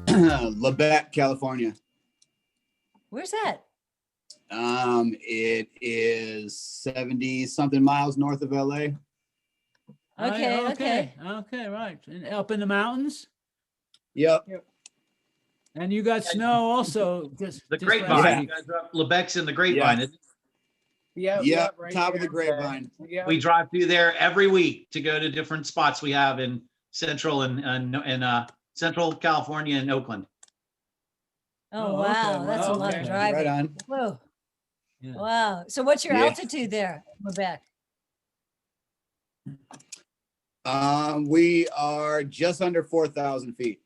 Lebec, California. Where's that? It is 70 something miles north of LA. Okay. Okay, right. And up in the mountains? Yep. And you got snow also. The grapevine. You guys are up Lebec's in the grapevine. Yeah. Isn't it? Yeah, right top of there. the grapevine. Yeah. We drive through there every week to go to different spots we have in Central and Central California and Oakland. Oh, wow. okay. That's a lot of Okay. driving. Right on. Whoa. Yeah. Wow. So what's your Yeah. altitude there, Quebec? We are just under 4,000 feet.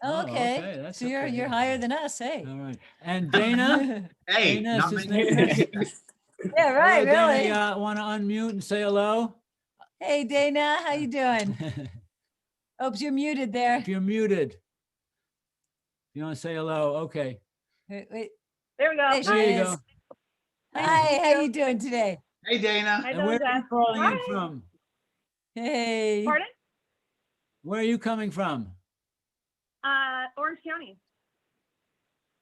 Oh, okay. That's So you're okay. higher than us, hey? All right. And Dana? Hey, Dana, not his many- name is- Yeah, right, Hello, really. Dana, want to unmute and say hello? Hey, Dana, how you doing? Oops, you're muted there. If you're muted. You want to say hello? Okay. Wait. There we go. There she There you is. go. Hi, how you doing today? Hey, Dana. Hi, And where are you Jack. calling in Hi. from? Hey. Pardon? Where are you coming from? Orange County.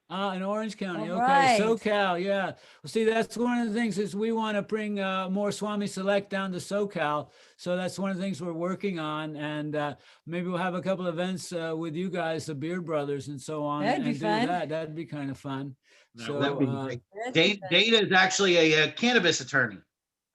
In Orange County. All Okay, right. SoCal. Yeah. Well, see, that's one of the things is we want to bring more Swami Select down to SoCal. So that's one of the things we're working on, and maybe we'll have a couple events with you guys, the Beard Brothers, and so on. That'd be and fun. do that. That'd be kind of fun. So That would be great. That'd be fun. Dana is actually a cannabis attorney.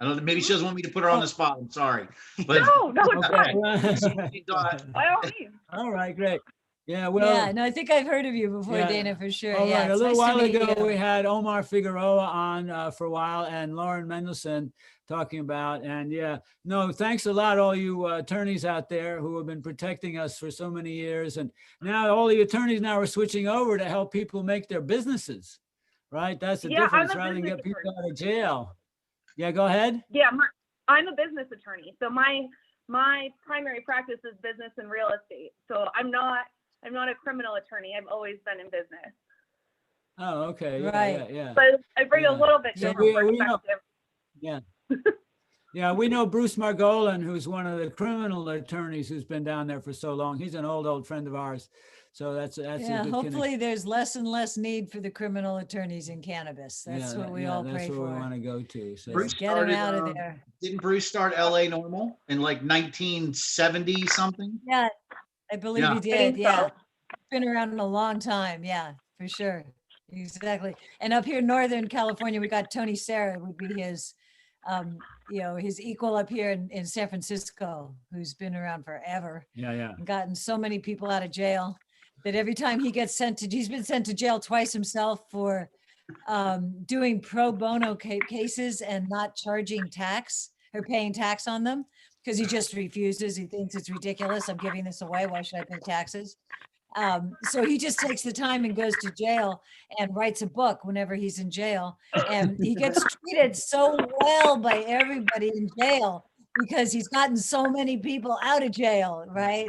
I don't know, maybe she doesn't want me to put her on the spot. I'm sorry. But No, it's okay. fine. She's got- By all means. All right, great. Yeah, well, Yeah, no, I think I've heard of you before, Yeah. Dana, for sure. all Yeah, right. A it's little nice to while meet ago, you. we had Omar Figueroa on for a while and Lauren Mendelson talking about. And yeah, no, thanks a lot, all you attorneys out there who have been protecting us for so many years. And now all the attorneys now are switching over to help people make their businesses, right? That's the Yeah, I'm difference, a rather than business get people attorney. out of jail. Yeah, go ahead. Yeah, I'm a business attorney. So my primary practice is business and real estate. So I'm not a criminal attorney. I've always been in business. Oh, okay. Yeah, Right. yeah. But I bring Yeah. a little bit So different we know- perspective. Yeah. Yeah, we know Bruce Margolin, who's one of the criminal attorneys who's been down there for so long. He's an old friend of ours. So that's Yeah, a good hopefully there's less and less need for the criminal attorneys in cannabis. That's what we all pray That's where we for. want to go to. So Bruce Get them started, out of there. Didn't Bruce start LA Normal in like 1970 something? Yeah, I believe Yeah. he I did. think Yeah, so. been around a long time. Yeah, for sure. Exactly. And up here in Northern California, we got Tony Serra would be his, his equal up here in San Francisco, who's been around forever yeah. and gotten so many people out of jail that every time he gets he's been sent to jail twice himself for doing pro bono cases and not charging tax or paying tax on them because he just refuses. He thinks it's ridiculous. I'm giving this away. Why should I pay taxes? So he just takes the time and goes to jail and writes a book whenever he's in jail. And he gets treated so well by everybody in jail because he's gotten so many people out of jail, right?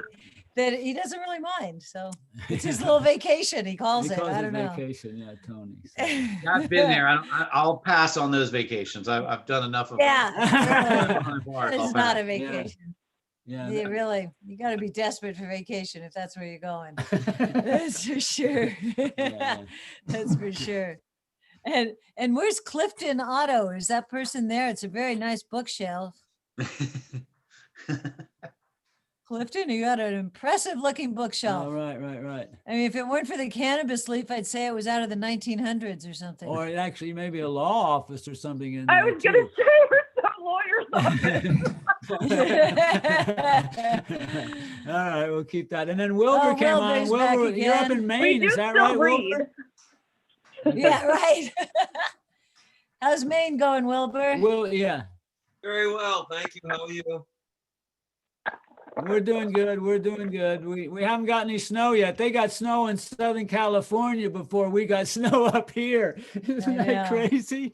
That he doesn't really mind. So it's his little vacation, he calls He it. calls I it don't know. vacation. Yeah, Tony. So. Yeah, I've been there. I'll pass on those vacations. I've done enough of Yeah, them. it's not a vacation. Yeah. You really, you got to be desperate for vacation if that's where you're going. That's for sure. Yeah. That's for sure. And where's Clifton Auto? Is that person there? It's a very nice bookshelf. Clifton, you got an impressive looking bookshelf. Oh, right. I mean, if it weren't for the cannabis leaf, I'd say it was out of the 1900s or something. Or it actually maybe a law office or something in I there was gonna too. say we're some lawyers office. All right, we'll keep that. And then Wilbur Oh, came on. Wilbur's back Wilbur, you're up again. in We Maine, do is that still right, read. Wilbur? Yeah, right. How's Maine going, Wilbur? Well, yeah. Very well, thank you. How are you? We're doing good. We're doing good. We haven't got any snow yet. They got snow in Southern California before we got snow up here. Isn't I that know. crazy?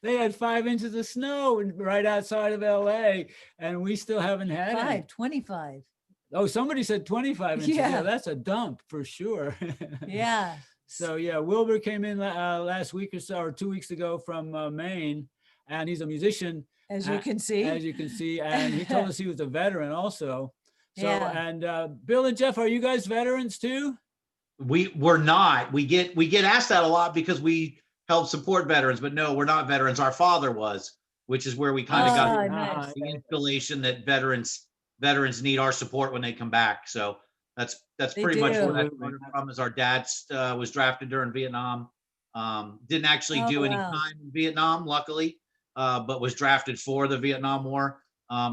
They had 5 inches of snow right outside of LA, and we still haven't had any. 25. Oh, somebody said 25 inches. Yeah, Yeah. that's a dump for sure. Yeah. So yeah, Wilbur came in last week or so, or 2 weeks ago from Maine, and he's a musician, As you can see. as you can see, and he told us he was a veteran also. So, Yeah. and Bill and Jeff, are you guys veterans too? We're not. We get asked that a lot because we help support veterans, but no, we're not veterans. Our father was, which is where we kind of Oh, got nice. the installation that veterans need our support when they come back. So that's They pretty much where do. that started from. Is our dad was drafted during Vietnam. Didn't actually Oh, do any wow. time in Vietnam, luckily, but was drafted for the Vietnam War.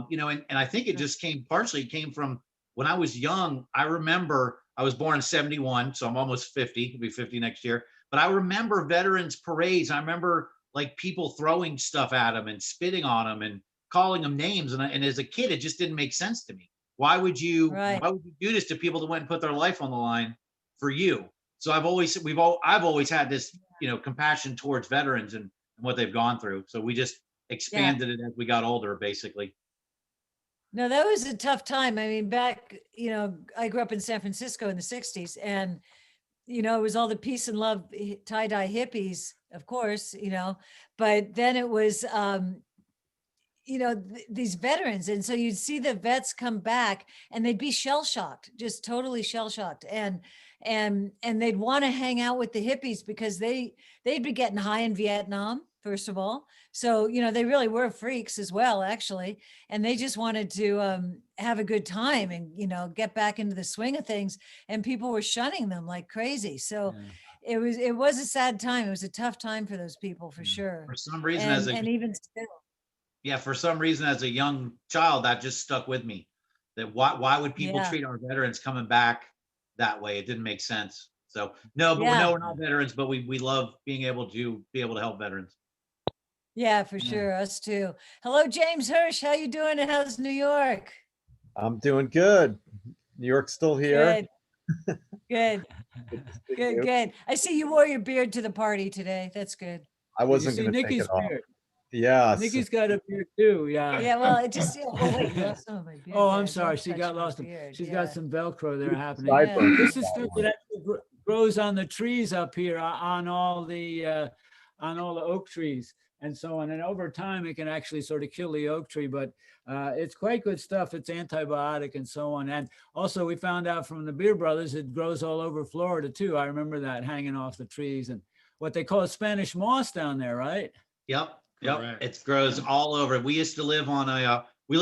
You know, and I think it just partially came from when I was young. I remember I was born in 71, so I'm almost 50. I'll be 50 next year. But I remember veterans parades. I remember like people throwing stuff at them and spitting on them and calling them names. And as a kid, it just didn't make sense to me. Why would you Right. do this to people that went and put their life on the line for you? So I've always had this, you know, compassion towards veterans and what they've gone through. So we just expanded it as we got older, basically. No, that was a tough time. I mean, back, I grew up in San Francisco in the 60s, and, it was all the peace and love tie-dye hippies, of course, but then it was, these veterans. And so you'd see the vets come back and they'd be shell-shocked, just totally shell-shocked. And they'd want to hang out with the hippies because they'd be getting high in Vietnam, first of all. So, they really were freaks as well, actually. And they just wanted to have a good time and, get back into the swing of things. And people were shunning them like crazy. So Yeah. it was a sad time. It was a tough time for those people, for sure. For some reason, And even still. Yeah, for some reason, as a young child, that just stuck with me. That why would people Yeah. treat our veterans coming back that way? It didn't make sense. So no, but Yeah. we're not veterans, but we love being able to help veterans. Yeah, for Yeah. sure. Us too. Hello, James Hirsch. How you doing? And how's New York? I'm doing good. New York's still here. Good. Good. Good to see Good. you. Good. I see you wore your beard to the party today. That's good. I You wasn't see going to take Nikki's it off. beard. Yes. Nikki's got a beard too. Yeah. Yeah. Well, it just. Oh wait, you lost some of my beard. Oh, there. I'm sorry. Don't She touch got my lost. beard. She's Yeah. got some Velcro there happening. Sideburns. This is stuff that actually grows on the trees up here, on all the oak trees and so on. And over time, it can actually sort of kill the oak tree, but it's quite good stuff. It's antibiotic and so on. And also, we found out from the Beer Brothers, it grows all over Florida too. I remember that hanging off the trees and what they call Spanish moss down there, right? Yep. Correct. It grows all over. We used to live on we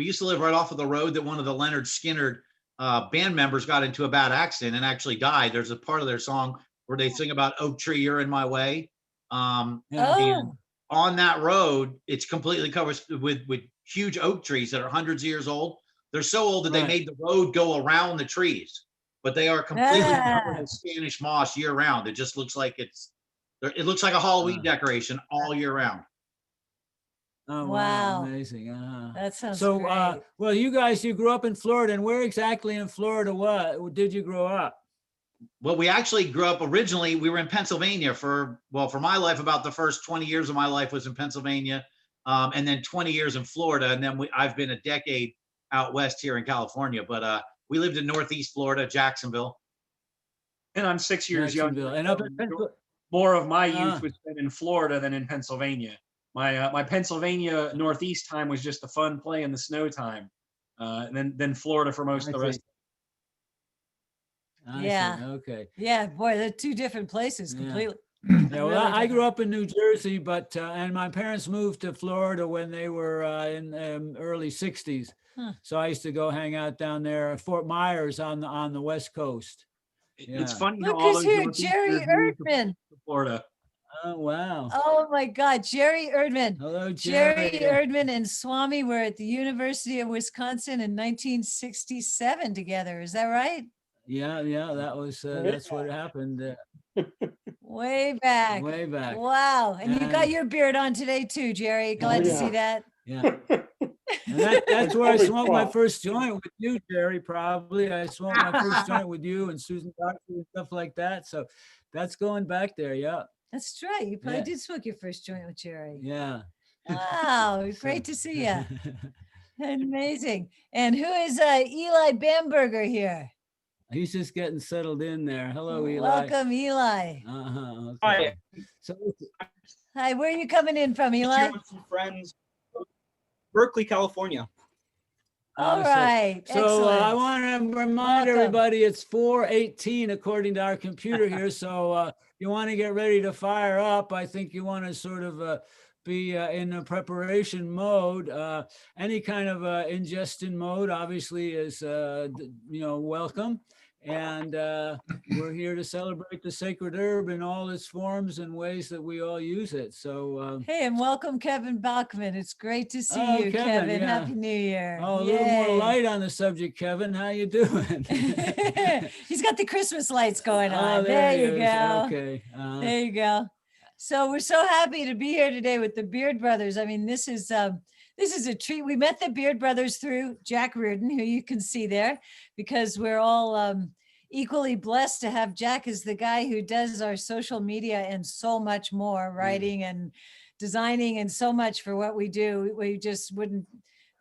used to live right off of the road that one of the Leonard Skinner band members got into a bad accident and actually died. There's a part of their song where they sing about oak tree, you're in my way. And Oh. on that road, it's completely covered with huge oak trees that are hundreds of years old. They're so old that they Right. made the road go around the trees, but they are completely covered Ah. in Spanish moss year round. It just looks like it looks like a Halloween Ah. decoration all year round. Oh, Wow. Amazing. That sounds So, great. well, you grew up in Florida, and where exactly in Florida did you grow up? Well, we actually grew up originally, we were in Pennsylvania for my life, about the first 20 years of my life was in Pennsylvania. And then 20 years in Florida. And then I've been a decade out west here in California, but we lived in Northeast Florida, Jacksonville. And I'm 6 years younger. Jacksonville. And up in Pennsylvania. More of my Ah. youth was spent in Florida than in Pennsylvania. My Pennsylvania Northeast time was just a fun play in the snow time. And then Florida for most of the I rest. see. Yeah. Okay. Yeah, boy, they're two different places Yeah. completely. Yeah, well, Really I grew different. up in New Jersey, but and my parents moved to Florida when they were in early '60s. Huh. So I used to go hang out down there, Fort Myers on the West Coast. It's Yeah. funny how Look all who's those here, Northeasters Jerry moved to Erdman. Florida. Oh wow! Oh my God, Jerry Erdman. Hello, Jerry Jerry. Erdman and Swami were at the University of Wisconsin in 1967 together. Is that right? Yeah, that was that's what happened Way back. way back. Wow. And you got And- your beard on today too, Jerry. Glad to see yeah. that. Yeah. And that's where I Public smoked my spot. first joint with you, Jerry, probably. I smoked my first joint with you and Susan Doctor and stuff like that. So that's going back there. Yeah. That's right. You probably Yeah. did smoke your first joint with Jerry. Yeah. Wow, great So- to see you. Amazing. And who is Eli Bamberger here? He's just getting settled in there. Hello, Eli. Welcome, Eli. Uh-huh. Hi. Okay. So Hi, where are you coming in from, Eli? With some friends, Berkeley, California. All so- right. So I excellent. want to remind Welcome. everybody it's 4:18 according to our computer here. So you want to get ready to fire up. I think you want to sort of be in a preparation mode. Any kind of ingestion mode obviously is welcome. And we're here to celebrate the sacred herb in all its forms and ways that we all use it. So Hey, and welcome, Kevin Bachman. It's great to see Oh, you, Kevin, Kevin. yeah. Happy New Year. a little more Yay. light on the subject, Kevin. How you doing? He's got the Christmas lights going Oh, on. there There he you is. go. Okay. There you go. So we're so happy to be here today with the Beard Brothers. I mean, this is a treat. We met the Beard Brothers through Jack Reardon, who you can see there, because we're all equally blessed to have Jack as the guy who does our social media and so much more, writing and designing and so much for what we do. We just wouldn't.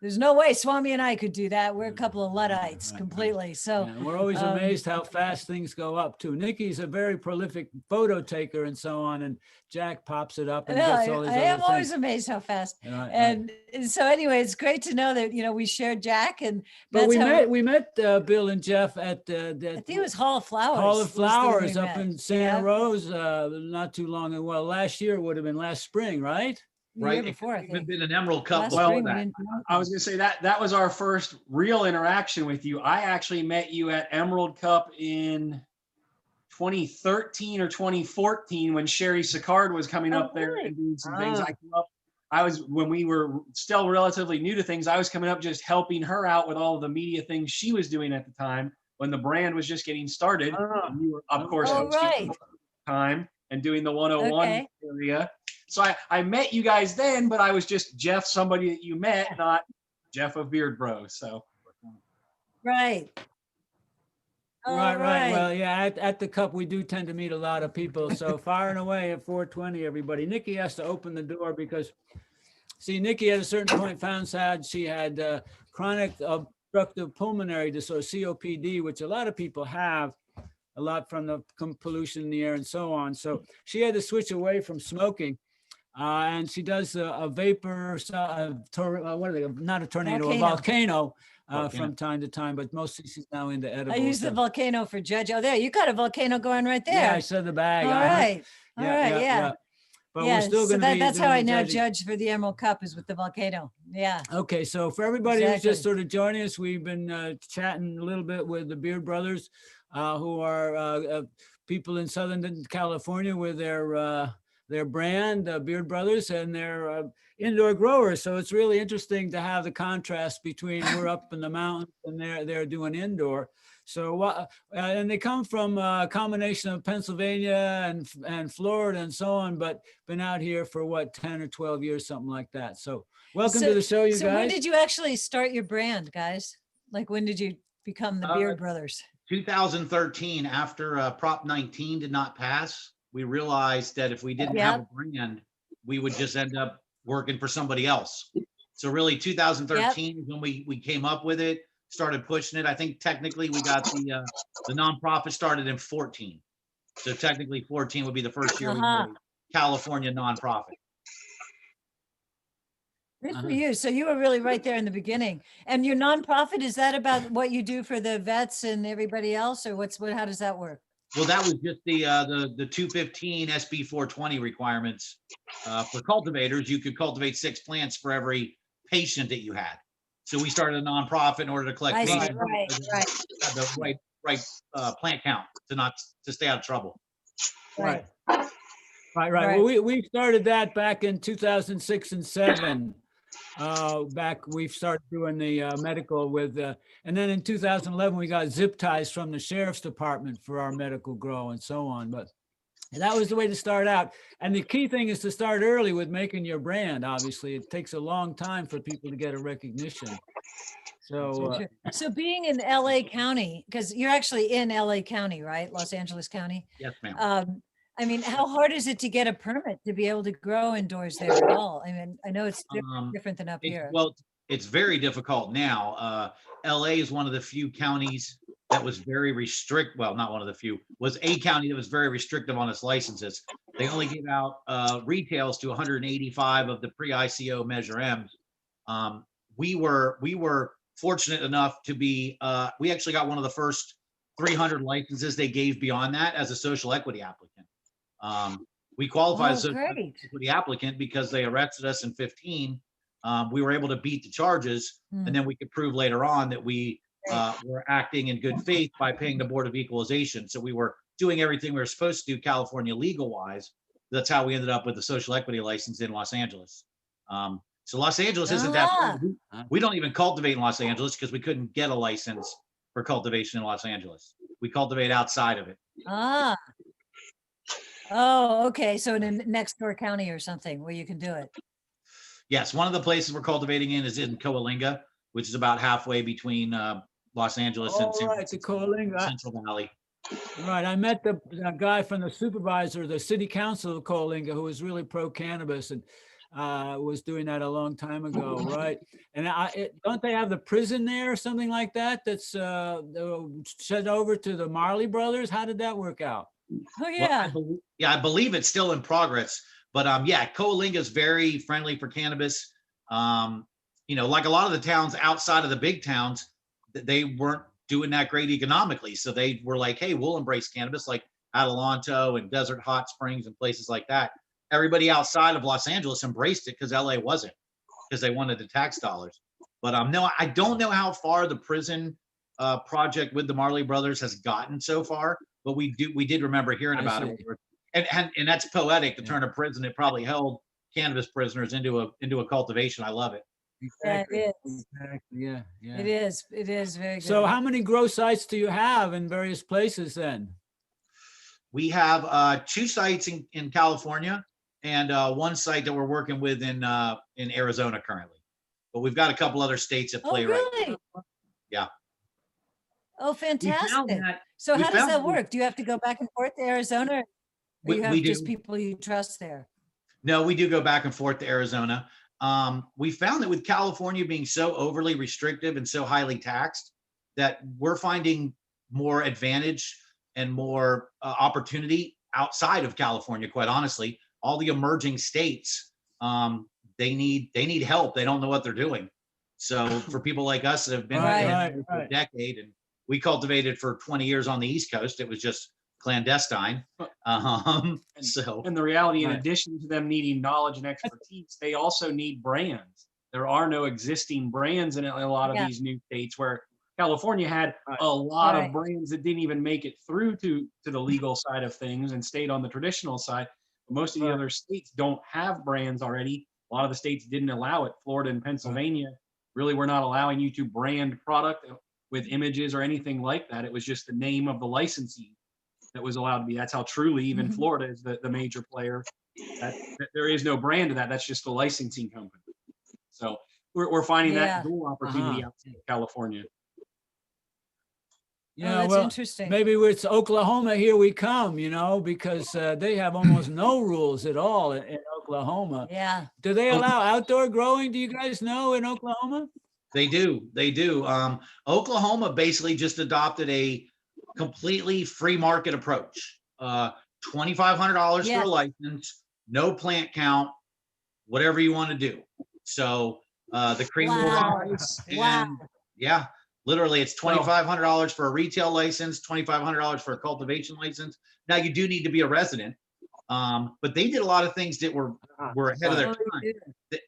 There's no way Swami and I could do that. We're a couple of Luddites Right. completely. So Yeah, we're always amazed how fast things go up too. Nikki's a very prolific photo taker and so on, and Jack pops it up and no, gets all his I am other always things. amazed how fast. Right, right. And so anyway, it's great to know that, we shared Jack, and But that's how we met Bill and Jeff at I think it was Hall of Flowers. Hall was of the Flowers way we up met. in Santa Yeah, Rose not too long ago. Well, last year would have been last spring, right? the year Right? It before, I could even think. been an Emerald Cup Last before spring, we that. didn't know. I was gonna say that was our first real interaction with you. I actually met you at Emerald Cup in 2013 or 2014 when Sherry Sicard was coming Oh, up there really? and doing some things. Ah. I was when we were still relatively new to things. I was coming up just helping her out with all of the media things she was doing at the time when the brand was just getting started. Ah. And you were, of course, Oh, hosting right. at the time and doing the 101 Okay. area. So I met you guys then, but I was just Jeff, somebody that you met, not Jeff of Beard Bros. So Right. All Right. Well, yeah, at the cup, we do tend to meet a lot of people. So firing away at 4:20, everybody. Nikki has to open the door because, see, Nikki at a certain point found out she had chronic obstructive pulmonary disorder, COPD, which a lot of people have, a lot from the pollution in the air and so on. So she had to switch away from smoking. And she does a vapor, what are they? Not a tornado, a volcano from time to time, but mostly she's now into edibles. I use the volcano for judge. Oh, there, you got a volcano going right there. Yeah, I said the bag. All right. All right. Yeah. But Yeah. we're still So going to be that's how doing I now judging. judge for the Emerald Cup is with the volcano. Yeah. Okay, so for everybody who's Exactly. just sort of joining us, we've been chatting a little bit with the Beard Brothers, who are people in Southern California with their brand, Beard Brothers, and they're indoor growers. So it's really interesting to have the contrast between we're up in the mountains and they're doing indoor. So and they come from a combination of Pennsylvania and Florida and so on, but been out here for what, 10 or 12 years, something like that. So welcome to the show, you So guys. when did you actually start your brand, guys? Like when did you become the Beard Brothers? 2013, after Prop 19 did not pass, we realized that if we didn't have a brand, we would just end up working for somebody else. So really 2013 is when we came up with it, started pushing it. I think technically we got the nonprofit started in 14. So technically 14 would be the first year we were a California nonprofit. Good for you. So you were really right there in the beginning. And your nonprofit, is that about what you do for the vets and everybody else, or how does that work? Well, that was just the 215 SB 420 requirements for cultivators. You could cultivate 6 plants for every patient that you had. So we started a nonprofit in order to collect I see. patients, Right. the right plant count to stay out of trouble. Right. Well, we started that back in 2006 and 7. We started doing the medical with, and then in 2011 we got zip ties from the sheriff's department for our medical grow and so on. But And that was the way to start out. And the key thing is to start early with making your brand. Obviously, it takes a long time for people to get a recognition. So, Sure. So being in LA County, because you're actually in LA County, right? Los Angeles County. Yes, ma'am. I mean, how hard is it to get a permit to be able to grow indoors there at all? I mean, I know it's different than up here. Well, it's very difficult now. LA is one of the few counties that was very well, not one of the few, was a county that was very restrictive on its licenses. They only give out retails to 185 of the pre-ICO Measure M's. We were fortunate enough to be, we actually got one of the first 300 licenses they gave beyond that as a social equity applicant. We qualified as a social equity applicant because they arrested us in 15. We were able to beat the charges, and then we could prove later on that we were acting in good faith by paying the Board of Equalization. So we were doing everything we were supposed to do California legal wise. That's how we ended up with the social equity license in Los Angeles. So Los Angeles isn't that, we don't even cultivate in Los Angeles because we couldn't get a license for cultivation in Los Angeles. We cultivate outside of it. Oh, okay. So in a next door county or something where you can do it. Yes, one of the places we're cultivating in is in Coalinga, which is about halfway between Los Angeles and Central Valley. Right. I met the guy from the supervisor, the city council of Coalinga, who was really pro-cannabis and was doing that a long time ago. Right. And don't they have the prison there or something like that that's sent over to the Marley brothers? How did that work out? Oh, yeah. Well, I believe it's still in progress. But yeah, Coalinga is very friendly for cannabis. You know, like a lot of the towns outside of the big towns, they weren't doing that great economically. So they were like, hey, we'll embrace cannabis, like Adelanto and Desert Hot Springs and places like that. Everybody outside of Los Angeles embraced it because LA wasn't, because they wanted the tax dollars. But no, I don't know how far the prison project with the Marley brothers has gotten so far, but we did remember hearing about it. And that's poetic to turn a prison that probably held cannabis prisoners into a cultivation. I love it. Exactly. Yeah, it is. Exactly. Yeah. Yeah. It is. It is very good. So how many grow sites do you have in various places then? We have 2 sites in California and 1 site that we're working with in Arizona currently. But we've got a couple other states at play right now. Yeah. Oh, fantastic. So how does that work? Do you have to go back and forth to Arizona? Or you have just people you trust there? No, we do go back and forth to Arizona. We found that with California being so overly restrictive and so highly taxed, that we're finding more advantage and more opportunity outside of California, quite honestly. All the emerging states, they need help. They don't know what they're doing. So for people like us that have been here for a decade, and we cultivated for 20 years on the East Coast, it was just clandestine. And the reality, in addition to them needing knowledge and expertise, they also need brands. There are no existing brands in a lot of these new states, where California had a lot of brands that didn't even make it through to the legal side of things and stayed on the traditional side. But most of the other states don't have brands already. A lot of the states didn't allow it. Florida and Pennsylvania really were not allowing you to brand product with images or anything like that. It was just the name of the licensee that was allowed to be. That's how Truly, even Florida, is the major player. That there is no brand to that. That's just the licensing company. So we're finding that dual opportunity outside of California. Yeah, that's interesting. Maybe it's Oklahoma, here we come, because they have almost no rules at all in Oklahoma. Yeah. Do they allow outdoor growing? Do you guys know in Oklahoma? They do. Oklahoma basically just adopted a completely free market approach. $2,500 for a license, no plant count, whatever you want to do. So the cream will rise, and literally it's $2,500 for a retail license, $2,500 for a cultivation license. Now you do need to be a resident, but they did a lot of things that were ahead of their time.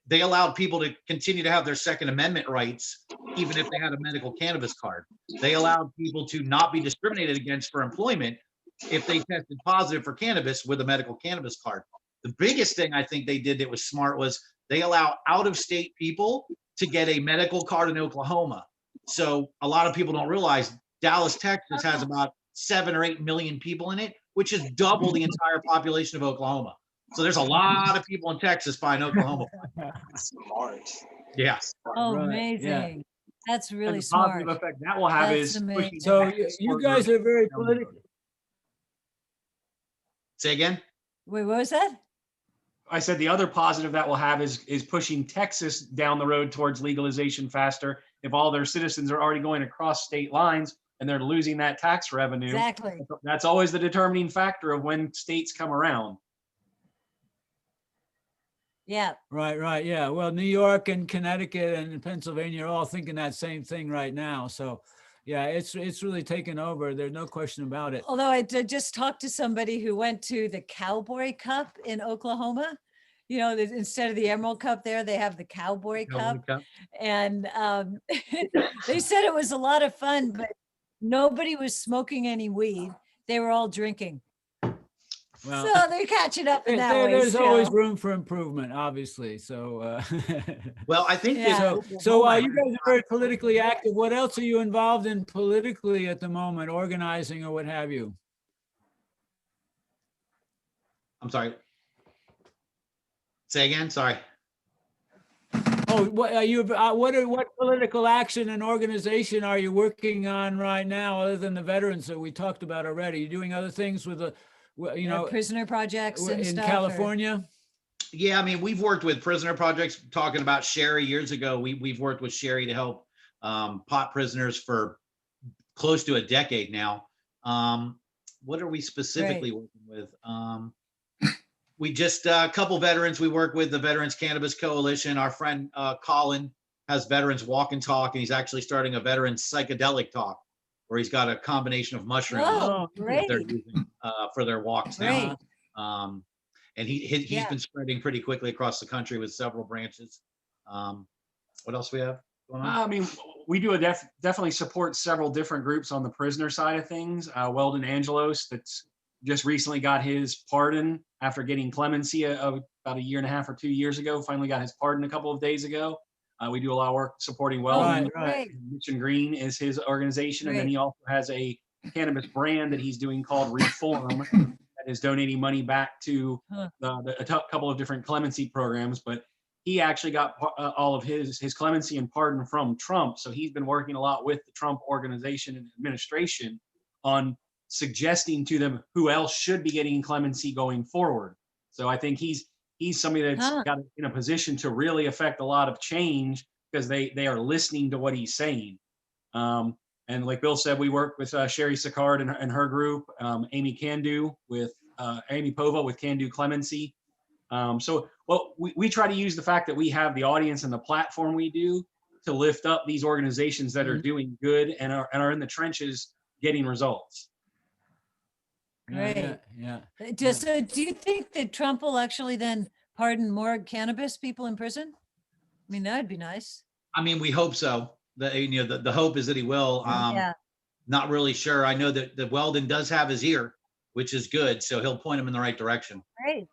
They allowed people to continue to have their Second Amendment rights, even if they had a medical cannabis card. They allowed people to not be discriminated against for employment if they tested positive for cannabis with a medical cannabis card. The biggest thing I think they did that was smart was they allow out-of-state people to get a medical card in Oklahoma. So a lot of people don't realize Dallas, Texas has about 7 or 8 million people in it. which is double the entire population of Oklahoma. So there's a lot of people in Texas buying Oklahoma. Smart. Yeah. Oh, Right, yeah. amazing. That's And really the smart. positive effect that will have That's is amazing. pushing So Texas you further guys are very down the road. political. Say again? Wait, what was that? I said the other positive that will have is pushing Texas down the road towards legalization faster. If all their citizens are already going across state lines and they're losing that tax revenue, Exactly. that's always the determining factor of when states come around. Yeah. Right, yeah. Well, New York and Connecticut and Pennsylvania are all thinking that same thing right now. So yeah, it's really taken over. There's no question about it. Although I did just talk to somebody who went to the Cowboy Cup in Oklahoma. You know, instead of the Emerald Cup there, they have the Cowboy Cup. And they said it was a lot of fun, but nobody was smoking any weed. They were all drinking. Well, So they're catching up in that way. there's always still. room for improvement, obviously. So, Well, I think Yeah. so you guys are very politically active. What else are you involved in politically at the moment, organizing or what have you? I'm sorry. Say again? Sorry. Oh, what are you? What political action and organization are you working on right now, other than the veterans that we talked about already? You doing other things with the, you know, prisoner projects and in stuff. California? Yeah, I mean, we've worked with prisoner projects, talking about Sherry years ago. We've worked with Sherry to help pot prisoners for close to a decade now. What are we specifically working with? We just, a couple veterans we work with, the Veterans Cannabis Coalition. Our friend Colin has Veterans Walk and Talk, and he's actually starting a Veterans Psychedelic Talk, where he's got a combination of mushrooms Oh, that great. they're using for their walks now. Great. And he's Yeah. been spreading pretty quickly across the country with several branches. What else we have going on? I mean, we do definitely support several different groups on the prisoner side of things. Weldon Angelos, that's just recently got his pardon after getting clemency about a year and a half or 2 years ago. Finally got his pardon a couple of days ago. We do a lot of work supporting Weldon. Right. Mission Green is his organization, and then Great. he also has a cannabis brand that he's doing called Reform that is donating money back to a couple of different clemency programs. But he actually got all of his clemency and pardon from Trump. So he's been working a lot with the Trump organization and administration on suggesting to them who else should be getting clemency going forward. So I think he's somebody that's got in a position to really affect a lot of change, because they are listening to what he's saying. And like Bill said, we work with Sherry Sicard and her group, Amy Candu with Amy Pova with Candu Clemency. So we try to use the fact that we have the audience and the platform we do to lift up these organizations that are doing good and are in the trenches getting results. Great. Yeah. So do you think that Trump will actually then pardon more cannabis people in prison? I mean, that'd be nice. I mean, we hope so. The hope is that he will. Not really sure. I know that Weldon does have his ear, which is good. So he'll point him in the right direction. Great.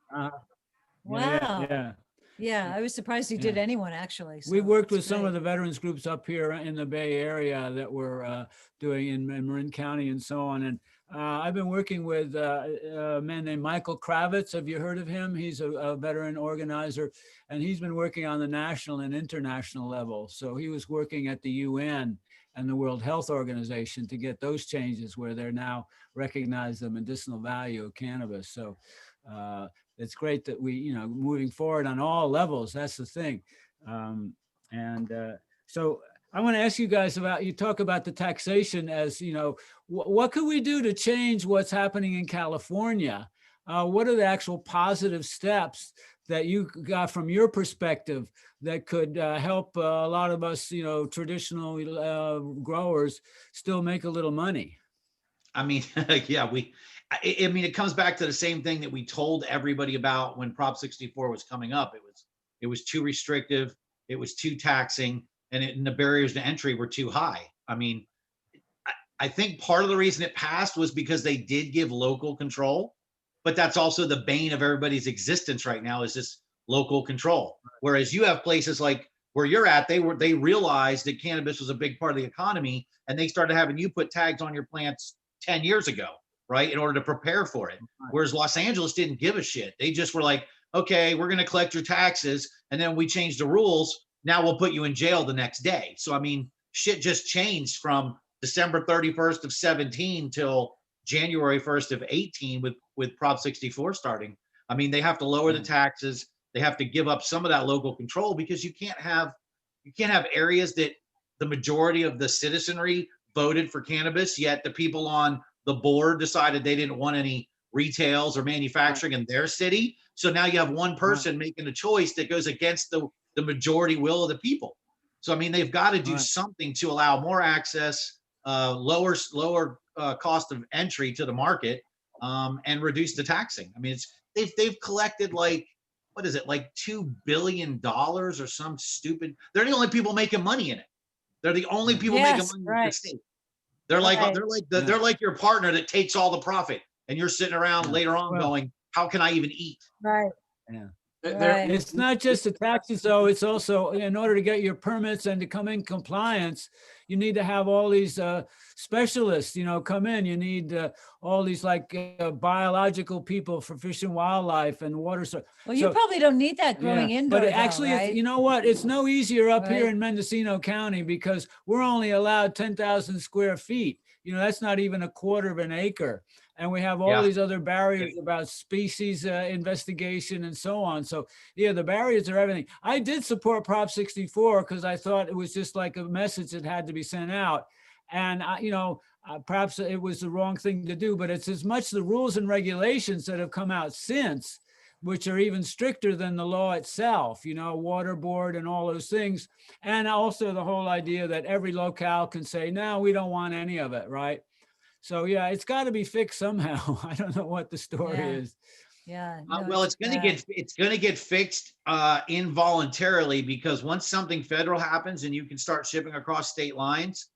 Wow. Yeah, I was surprised he did anyone, actually. We so worked with that's some great. of the veterans groups up here in the Bay Area that were doing in Marin County and so on. And I've been working with a man named Michael Kravitz. Have you heard of him? He's a veteran organizer, and he's been working on the national and international level. So he was working at the UN and the World Health Organization to get those changes where they're now recognize the medicinal value of cannabis. So it's great that we, moving forward on all levels. That's the thing. So I want to ask you guys about, you talk about the taxation as, what could we do to change what's happening in California? What are the actual positive steps that you got from your perspective that could help a lot of us, traditional growers still make a little money? I mean, yeah, it comes back to the same thing that we told everybody about when Prop 64 was coming up. It was too restrictive. It was too taxing, and the barriers to entry were too high. I mean, I think part of the reason it passed was because they did give local control, but that's also the bane of everybody's existence right now, is this local control. Whereas you have places like where you're at, they realized that cannabis was a big part of the economy, and they started having you put tags on your plants 10 years ago, right, in order to prepare for it. Whereas Los Angeles didn't give a shit. They just were like, okay, we're going to collect your taxes, and then we changed the rules. Now we'll put you in jail the next day. So, I mean, shit just changed from December 31st of 17 till January 1st of 18 with Prop 64 starting. I mean, they have to lower the taxes. They have to give up some of that local control, because you can't have areas that the majority of the citizenry voted for cannabis, yet the people on the board decided they didn't want any retails or manufacturing in their city. So now you have one person making a choice that goes against the majority will of the people. So, I mean, they've got to do something to allow more access, lower cost of entry to the market, and reduce the taxing. I mean, they've collected like, what is it, like $2 billion or some stupid. They're the only people making money in it. They're the only people making money in the state. They're like your partner that takes all the profit, and you're sitting around later on going, how can I even eat? Right. Yeah. Right. It's not just the taxes, though. It's also, in order to get your permits and to come in compliance, you need to have all these specialists, come in. You need all these biological people for fish and wildlife and water. Well, you probably don't need that growing indoor, but actually, right? you know what? It's no easier up here in Mendocino County, because we're only allowed 10,000 square feet. That's not even a quarter of an acre. And we have all these other barriers about species investigation and so on. So, the barriers are everything. I did support Prop 64 because I thought it was just like a message that had to be sent out. And, perhaps it was the wrong thing to do, but it's as much the rules and regulations that have come out since, which are even stricter than the law itself, water board and all those things. And also the whole idea that every locale can say, no, we don't want any of it, right? So, it's got to be fixed somehow. I don't know what the story is. Yeah. Well, it's going to get fixed involuntarily, because once something federal happens and you can start shipping across state lines,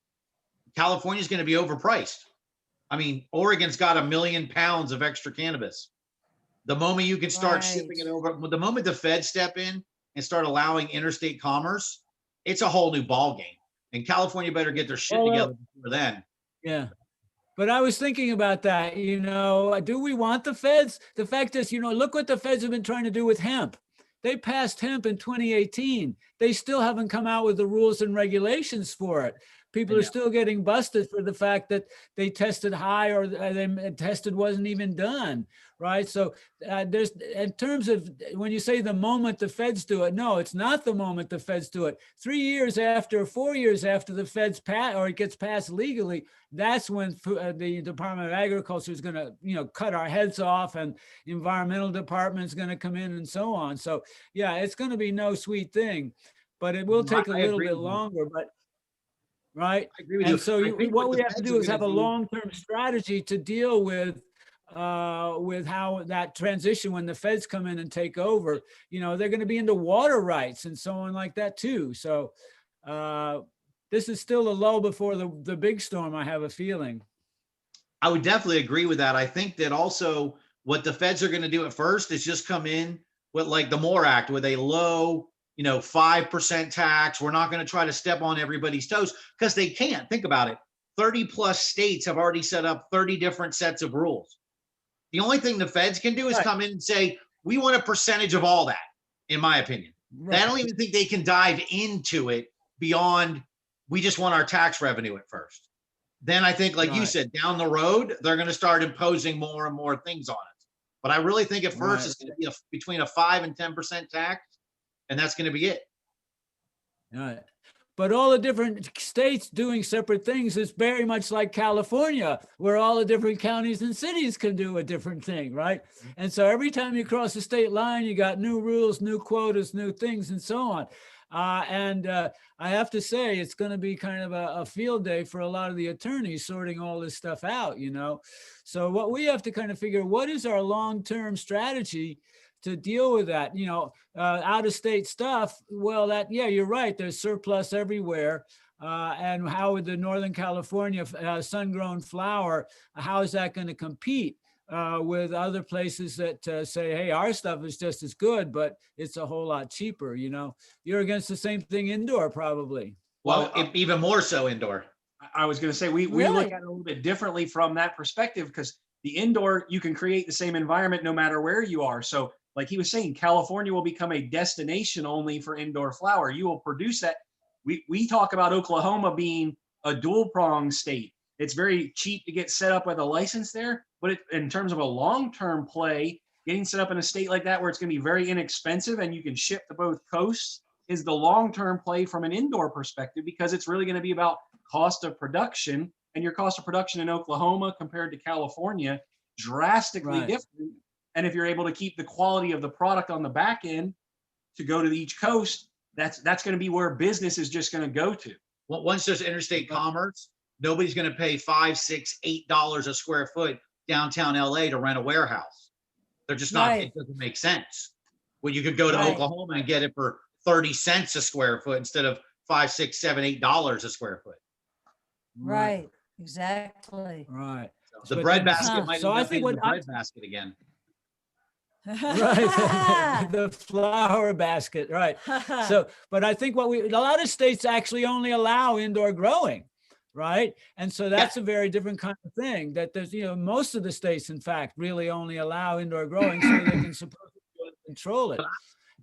California's going to be overpriced. I mean, Oregon's got 1 million pounds of extra cannabis. The moment you can start shipping it over, the moment the feds step in and start allowing interstate commerce, it's a whole new ball game. And California better get their shit together before then. Yeah. But I was thinking about that, do we want the feds? The fact is, look what the feds have been trying to do with hemp. They passed hemp in 2018. They still haven't come out with the rules and regulations for it. People are still getting busted for the fact that they tested high, or they tested wasn't even done, right? So there's, in terms of when you say the moment the feds do it, no, it's not the moment the feds do it. 4 years after the feds pass, or it gets passed legally, that's when the Department of Agriculture is going to, cut our heads off, and environmental department is going to come in and so on. So it's going to be no sweet thing, but it will take a little bit longer, but. Right. I agree with you. you. So what we have to do is have a long-term strategy to deal with how that transition, when the feds come in and take over, they're going to be into water rights and so on like that too. So this is still a lull before the big storm, I have a feeling. I would definitely agree with that. I think that also what the feds are going to do at first is just come in with like the MORE Act with a low 5% tax. We're not going to try to step on everybody's toes, because they can't. Think about it. 30 plus states have already set up 30 different sets of rules. The only thing the feds can do is come in and say, we want a percentage of all that, in my opinion. Right. I don't even think they can dive into it beyond, we just want our tax revenue at first. Then I think, like you said, down the road, they're going to start imposing more and more things on it. But I really think at first it's going to be between a 5 and 10% tax. And that's going to be it. All right. But all the different states doing separate things is very much like California, where all the different counties and cities can do a different thing, right? And so every time you cross the state line, you got new rules, new quotas, new things, and so on. I have to say, it's going to be kind of a field day for a lot of the attorneys sorting all this stuff out, So what we have to kind of figure, what is our long-term strategy to deal with that, out-of-state stuff? Well, you're right. There's surplus everywhere. And how would the Northern California sun-grown flower, how is that going to compete with other places that say, hey, our stuff is just as good, but it's a whole lot cheaper? You're against the same thing indoor, probably. Well, even more so indoor. I was going to say, we look at it a little bit differently from that perspective, because The indoor, you can create the same environment no matter where you are. So like he was saying, California will become a destination only for indoor flower. You will produce that. We talk about Oklahoma being a dual prong state. It's very cheap to get set up with a license there, but in terms of a long-term play, getting set up in a state like that where it's going to be very inexpensive and you can ship to both coasts is the long-term play from an indoor perspective, because it's really going to be about cost of production, and your cost of production in Oklahoma compared to California drastically different. And if you're able to keep the quality of the product on the back end to go to each coast, that's going to be where business is just going to go to. Well, once there's interstate commerce, nobody's going to pay $5, $6, $8 a square foot downtown LA to rent a warehouse. They're just not, it doesn't make sense. Well, you could go to Oklahoma and get it for 30 cents a square foot instead of $5, $6, $7, $8 a square foot. Right. Exactly. Right. So the bread basket might so end I up think being what the bread basket again. Right. The flower basket. Right. So, but I think a lot of states actually only allow indoor growing. Right. And so that's a very different kind of thing, that there's, most of the states, in fact, really only allow indoor growing so they can supposedly control it.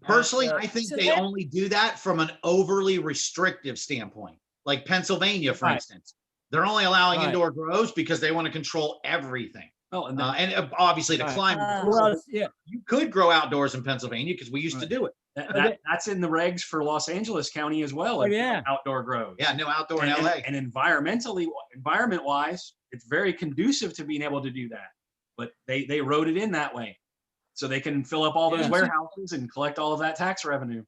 Personally, I think they only do that from an overly restrictive standpoint. Like Pennsylvania, for instance, they're only allowing indoor grows because they want to control everything. Oh, and obviously the climate. You could grow outdoors in Pennsensylvania because we used to do it. That's in the regs for Los Angeles County as well. Outdoor grows. Yeah, no outdoor in LA. And environment-wise, it's very conducive to being able to do that. But they wrote it in that way, so they can fill up all those warehouses and collect all of that tax revenue.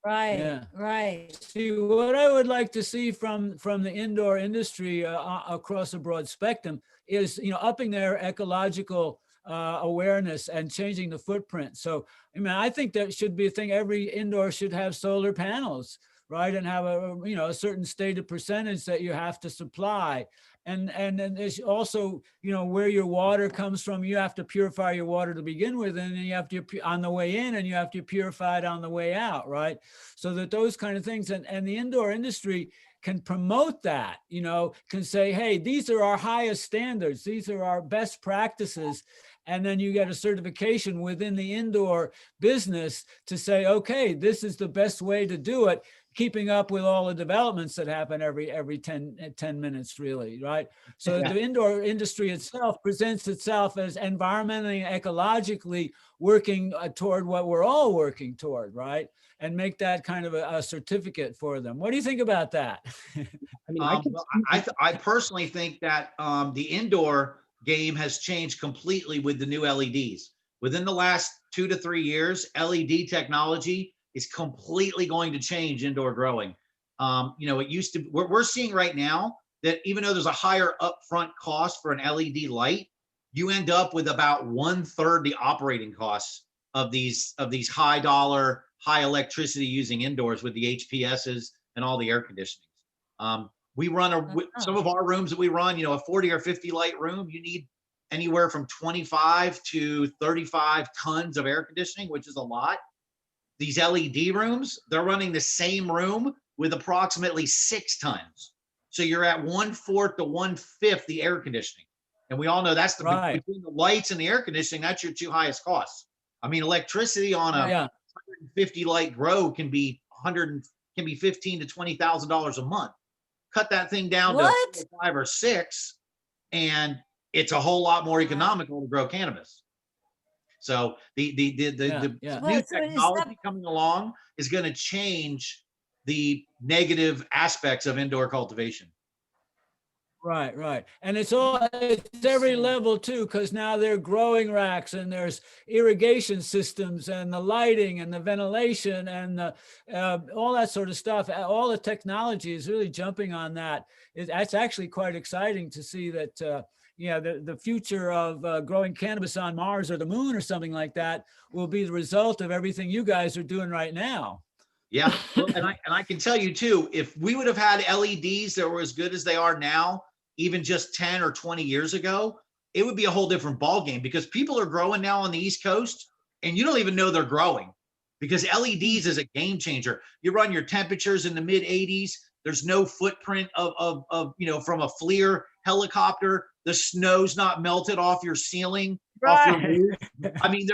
Right. Right. See, what I would like to see from the indoor industry across a broad spectrum is, upping their ecological awareness and changing the footprint. So, I think that should be a thing. Every indoor should have solar panels, right? And have a certain stated percentage that you have to supply. And then there's also, where your water comes from. You have to purify your water to begin with, and then you have to on the way in, and you have to purify it on the way out, right? So that those kind of things, and the indoor industry can promote that, can say, hey, these are our highest standards, these are our best practices. And then you get a certification within the indoor business to say, okay, this is the best way to do it, keeping up with all the developments that happen every 10 minutes, really, right? So the indoor industry itself presents itself as environmentally and ecologically working toward what we're all working toward, right? And make that kind of a certificate for them. What do you think about that? I personally think that the indoor game has changed completely with the new LEDs. Within the last 2 to 3 years, LED technology is completely going to change indoor growing. It used to, we're seeing right now that even though there's a higher upfront cost for an LED light, you end up with about 1/3 the operating costs of these high dollar, high electricity using indoors with the HPSs and all the air conditionings. We run some of our rooms that we run, a 40 or 50 light room, you need anywhere from 25 to 35 tons of air conditioning, which is a lot. These LED rooms, they're running the same room with approximately 6 tons. So you're at 1/4 to 1/5 the air conditioning. And we all know that's between the lights and the air conditioning, that's your 2 highest costs. Electricity on a 150 light grow can be $15,000 to $20,000 a month. Cut that thing down to 5 or 6, and it's a whole lot more economical to grow cannabis. So the new technology coming along is going to change the negative aspects of indoor cultivation. Right. And it's every level too, because now there are growing racks and there's irrigation systems and the lighting and the ventilation and all that sort of stuff. All the technology is really jumping on that. That's actually quite exciting to see that, the future of growing cannabis on Mars or the moon or something like that will be the result of everything you guys are doing right now. Yeah, and I can tell you too, if we would have had LEDs that were as good as they are now, even just 10 or 20 years ago, it would be a whole different ballgame, because people are growing now on the East Coast and you don't even know they're growing, because LEDs is a game changer. You run your temperatures in the mid 80s. There's no footprint of from a FLIR helicopter. The snow's not melted off your ceiling, off your Right. roof. I mean,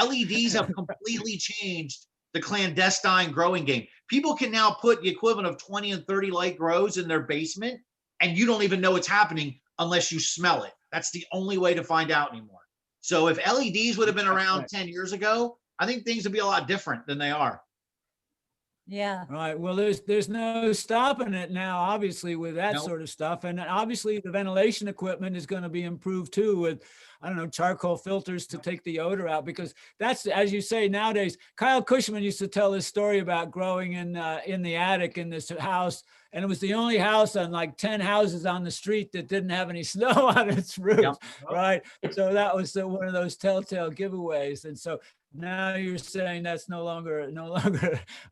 LEDs have completely changed the clandestine growing game. People can now put the equivalent of 20 and 30 light grows in their basement, and you don't even know it's happening unless you smell it. That's the only way to find out anymore. So if LEDs would have been around 10 years ago, I think things would be a lot different than they are. Yeah. Right. Well, there's no stopping it now, obviously, with that Nope. sort of stuff. And obviously the ventilation equipment is going to be improved too with, I don't know, charcoal filters to take the odor out, because that's, as you say, nowadays. Kyle Cushman used to tell this story about growing in the attic in this house. And it was the only house on like 10 houses on the street that didn't have any snow on its roof. Yep. Right. So that was one of those telltale giveaways. And so now you're saying that's no longer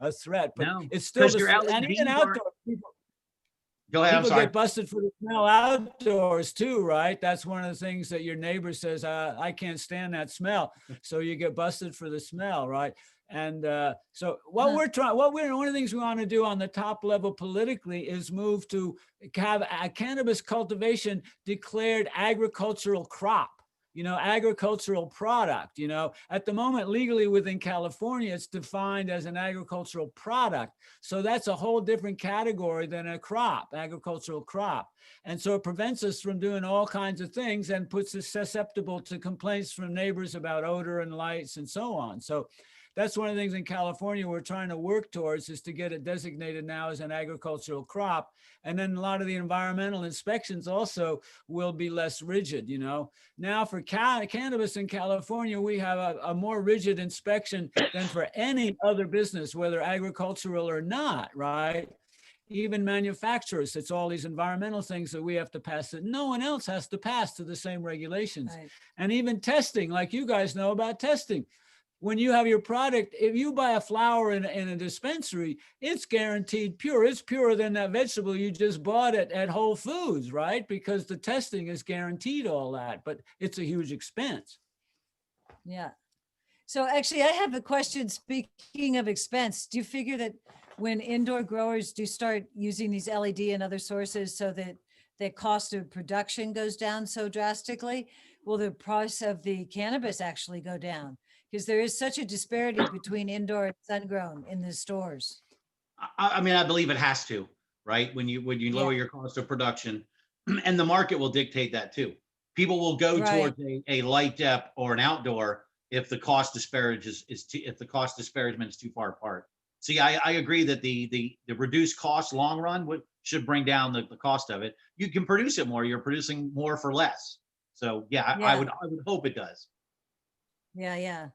a threat, but No, it's still 'cause your and even LEDs aren't- outdoors. People, Go ahead. I'm people sorry. get busted for the smell outdoors too, right? That's one of the things that your neighbor says, I can't stand that smell. So you get busted for the smell, right? And so what Uh-huh. we're trying, one of the things we want to do on the top level politically is move to have a cannabis cultivation declared agricultural crop. Agricultural product. At the moment, legally within California, it's defined as an agricultural product. So that's a whole different category than a crop, agricultural crop. And so it prevents us from doing all kinds of things and puts us susceptible to complaints from neighbors about odor and lights and so on. So that's one of the things in California we're trying to work towards, is to get it designated now as an agricultural crop. And then a lot of the environmental inspections also will be less rigid. Now for cannabis in California, we have a more rigid inspection than for any other business, whether agricultural or not, right? Even manufacturers, it's all these environmental things that we have to pass that no one else has to pass to the same regulations. Right. And even testing, like you guys know about testing. When you have your product, if you buy a flower in a dispensary, it's guaranteed pure. It's purer than that vegetable you just bought at Whole Foods, right? Because the testing is guaranteed all that, but it's a huge expense. Yeah. So actually, I have a question. Speaking of expense, do you figure that when indoor growers do start using these LED and other sources so that the cost of production goes down so drastically, will the price of the cannabis actually go down? Because there is such a disparity between indoor and sun-grown in the stores. I mean, I believe it has to, right? When you lower your cost of production, and the market will dictate that too. People will go Right. towards a light dep or an outdoor if the cost disparagement is too far apart. See, I agree that the reduced cost long run should bring down the cost of it. You can produce it more. You're producing more for less. So yeah, I would hope it does. Yeah.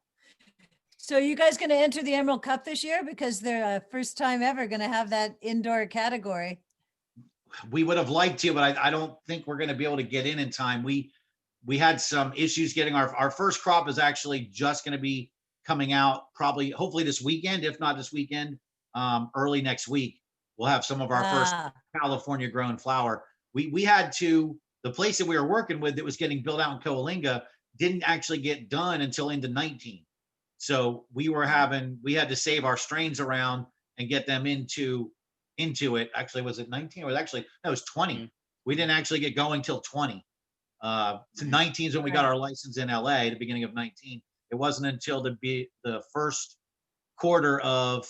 So you guys going to enter the Emerald Cup this year? Because they're first time ever going to have that indoor category. We would have liked to, but I don't think we're going to be able to get in time. We had some issues getting our first crop is actually just going to be coming out hopefully this weekend, if not this weekend, early next week. We'll have some of our first California grown flower. We had to, the place that we were working with that was getting built out in Coalinga didn't actually get done until into 19. So we had to save our strains around and get them into it. Actually, was it 19? It was 20. Mm-hmm. We didn't actually get going till 20. So 19 is when we got our license in LA, the beginning of 19. It wasn't until the first quarter of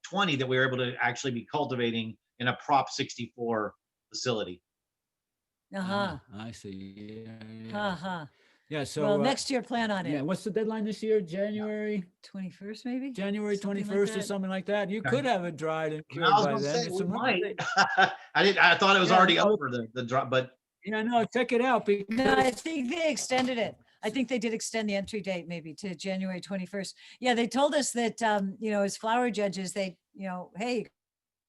20 that we were able to actually be cultivating in a Prop 64 facility. I see. Yeah. So well, next year plan on it. Yeah. What's the deadline this year? January 21st, maybe. January 21st or something like that. You could have it dried and cured by then. I thought it was already over the drop, but yeah, no, check it out. No, I think they extended it. I think they did extend the entry date maybe to January 21st. Yeah, they told us that as flower judges, they hey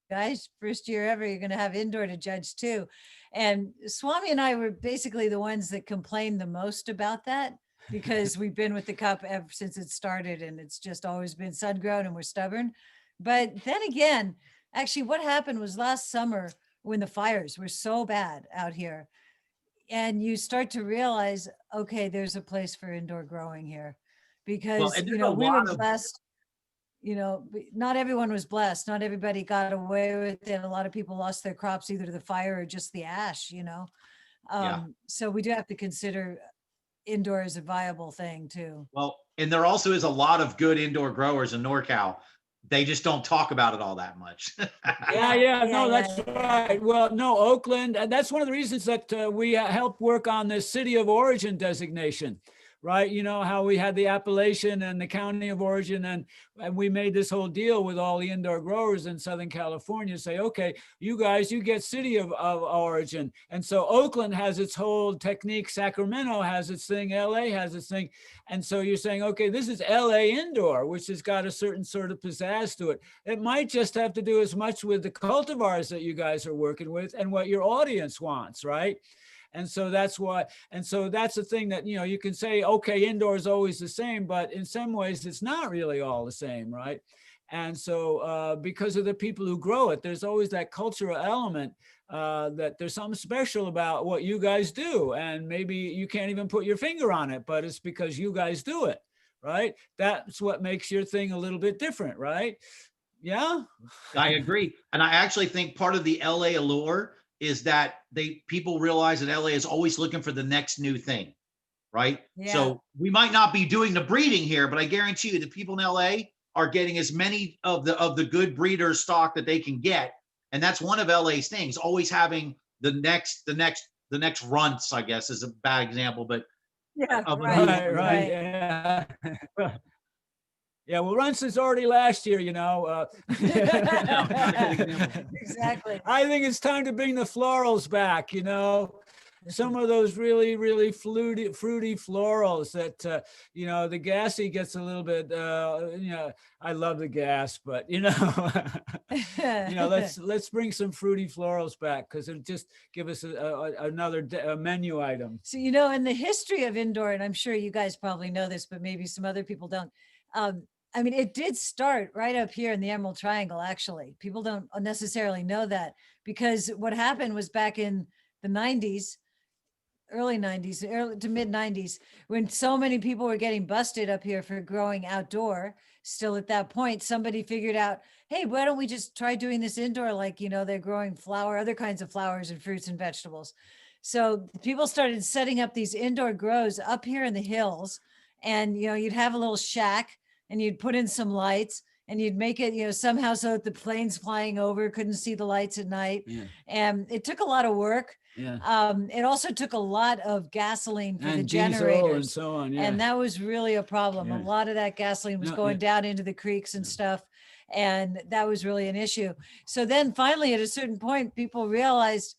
guys, first year ever, you're going to have indoor to judge too. And Swami and I were basically the ones that complained the most about that, because we've been with the cup ever since it started, and it's just always been sun grown and we're stubborn. But then again, actually what happened was last summer when the fires were so bad out here, and you start to realize, okay, there's a place for indoor growing here, because we were blessed. Not everyone was blessed. Not everybody got away with it. A lot of people lost their crops either to the fire or just the ash, Yeah. So we do have to consider indoor as a viable thing too. Well, and there also is a lot of good indoor growers in NorCal. They just don't talk about it all that much. No, that's right. Well, no, Oakland, and that's one of the reasons that we help work on the city of origin designation, right? You know, how we had the appellation and the county of origin, and we made this whole deal with all the indoor growers in Southern California, say, okay, you guys, you get city of origin. And so Oakland has its whole technique, Sacramento has its thing, LA has its thing. And so you're saying, okay, this is LA indoor, which has got a certain sort of pizzazz to it. It might just have to do as much with the cultivars that you guys are working with and what your audience wants, right? And so that's why, and so that's the thing that, you know, you can say, okay, indoor is always the same, but in some ways it's not really all the same, right? And so because of the people who grow it, there's always that cultural element that there's something special about what you guys do. And maybe you can't even put your finger on it, but it's because you guys do it, right? That's what makes your thing a little bit different, right? Yeah. I agree. And I actually think part of the LA allure is that people realize that LA is always looking for the next new thing, right? Yeah. So we might not be doing the breeding here, but I guarantee you the people in LA are getting as many of the good breeder stock that they can get. And that's one of LA's things, always having the next runts, I guess is a bad example, but Yeah, right. Yeah. Yeah, well, Runts is already last year, you know. Exactly. I think it's time to bring the florals back, you know. Some of those really, really fruity florals that, you know, the gassy gets a little bit, you know, I love the gas, but, you know, you know, let's bring some fruity florals back because it'll just give us another menu item. So, you know, in the history of indoor, and I'm sure you guys probably know this, but maybe some other people don't. I mean, it did start right up here in the Emerald Triangle, actually. People don't necessarily know that because what happened was back in the 90s, early 90s, early to mid 90s, when so many people were getting busted up here for growing outdoor. Still at that point, somebody figured out, hey, why don't we just try doing this indoor? Like, you know, they're growing other kinds of flowers and fruits and vegetables. So people started setting up these indoor grows up here in the hills. And, you know, you'd have a little shack and you'd put in some lights and you'd make it, you know, somehow so that the planes flying over couldn't see the lights at night. Yeah. And it took a lot of work. Yeah. It also took a lot of gasoline for And the diesel generators. and so on. Yeah. And that was really a problem. Yeah. A lot of that gasoline was going down into the creeks and stuff. And that was really an issue. So then finally, at a certain point, people realized,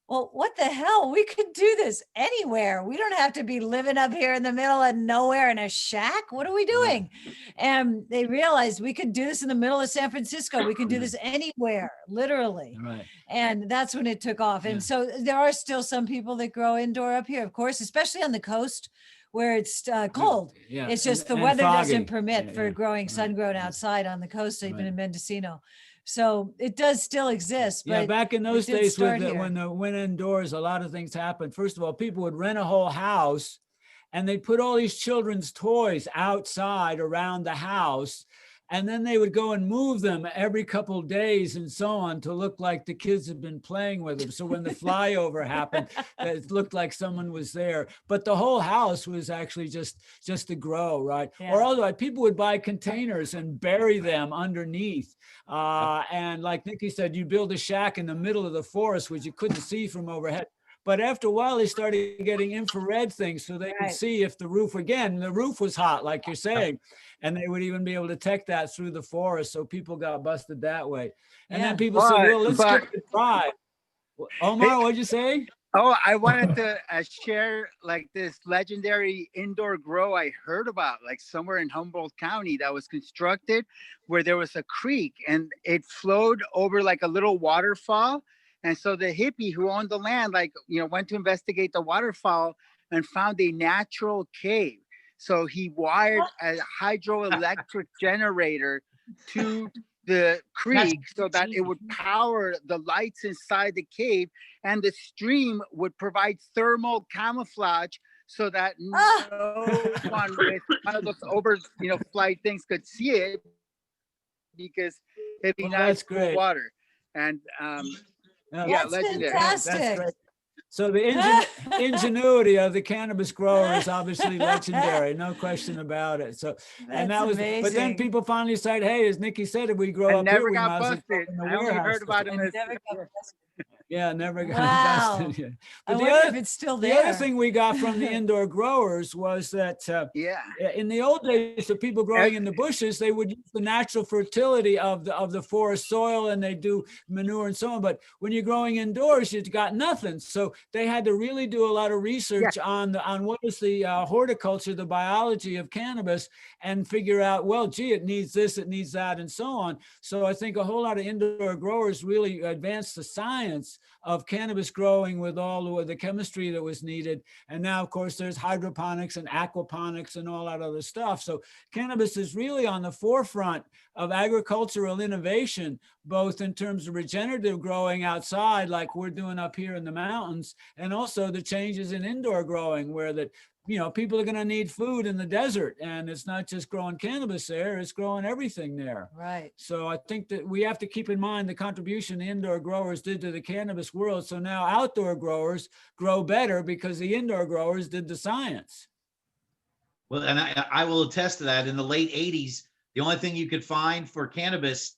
well, what the hell? We could do this anywhere. We don't have to be living up here in the middle of nowhere in a shack. What are we doing? And they realized we could do this in the middle of San Francisco. We can do this anywhere, literally. Right. And that's when it took off. And so there are still some people that grow indoor up here, of course, especially on the coast where it's cold. Yeah. It's just And the weather foggy. doesn't permit for growing Right. sun-grown outside on the coast, even Right. in Mendocino. So it does still exist. Yeah, but back in those it did days start when here. the went indoors, a lot of things happened. First of all, people would rent a whole house and they'd put all these children's toys outside around the house. And then they would go and move them every couple of days and so on to look like the kids had been playing with them. So when the flyover happened, it looked like someone was there. But the whole house was actually just to grow, right? Yeah. Or otherwise, people would buy containers and bury them underneath. And like Nikki said, you build a shack in the middle of the forest, which you couldn't see from overhead. But after a while, they started getting infrared things so they could see if the roof was hot, like you're saying. And they would even be able to detect that through the forest. So people got busted that way. And then people said, well, let's give it a try. Omar, what'd you say? Oh, I wanted to share like this legendary indoor grow I heard about, like somewhere in Humboldt County that was constructed where there was a creek and it flowed over like a little waterfall. And so the hippie who owned the land, like, you know, went to investigate the waterfall and found a natural cave. So he wired a hydroelectric generator to the creek so that it would power the lights inside the cave, and the stream would provide thermal camouflage so that no one with one of those flight things could see it because it'd be nice cool water. And that's legendary. fantastic. So the ingenuity of the cannabis grower is obviously legendary, no question about it. So, and that was, but then people finally said, hey, as Nikki said, if we grow I up never here, we got might as well grow busted. in the I only warehouse heard about system. him as Yeah, never got Wow. busted. Yeah. I But wonder if it's still the there. other thing we got from the indoor growers was that in the old days, the people growing in the bushes, they would use the natural fertility of the forest soil, and they do manure and so on. But when you're growing indoors, you've got nothing. So they had to really do a lot of research on what is the horticulture, the biology of cannabis, and figure out, well, gee, it needs this, it needs that, and so on. So I think a whole lot of indoor growers really advanced the science of cannabis growing with all the chemistry that was needed. And now, of course, there's hydroponics and aquaponics and all that other stuff. So cannabis is really on the forefront of agricultural innovation, both in terms of regenerative growing outside, like we're doing up here in the mountains, and also the changes in indoor growing, where that, you know, people are going to need food in the desert, and it's not just growing cannabis there, it's growing everything there. Right. So I think that we have to keep in mind the contribution the indoor growers did to the cannabis world. So now outdoor growers grow better because the indoor growers did the science. Well, and I will attest to that. In the late 80s, the only thing you could find for cannabis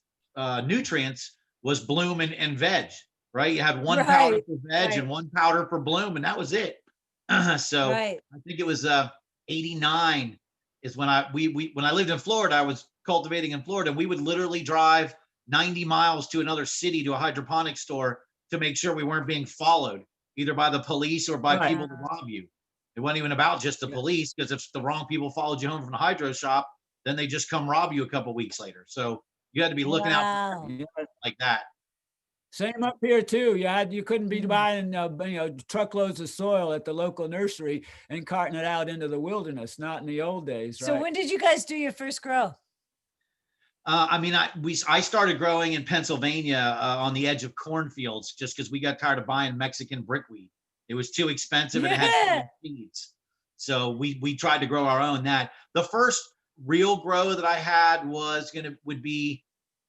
nutrients was bloom and veg, right? You had one powder for veg and one powder for bloom, and that was it. So I think it was 89 is when when I lived in Florida. I was cultivating in Florida. We would literally drive 90 miles to another city to a hydroponic store to make sure we weren't being followed either by the police or by people to rob you. It wasn't even about just the police, because if the wrong people followed you home from the hydro shop, then they just come rob you a couple weeks later. So you had to be looking out like that. Same up here too. You couldn't be buying truckloads of soil at the local nursery and carting it out into the wilderness. Not in the old days. So when did you guys do your first grow? I started growing in Pennsylvania on the edge of cornfields, just because we got tired of buying Mexican brickweed. It was too expensive and it had seeds. So we tried to grow our own. The first real grow that I had would be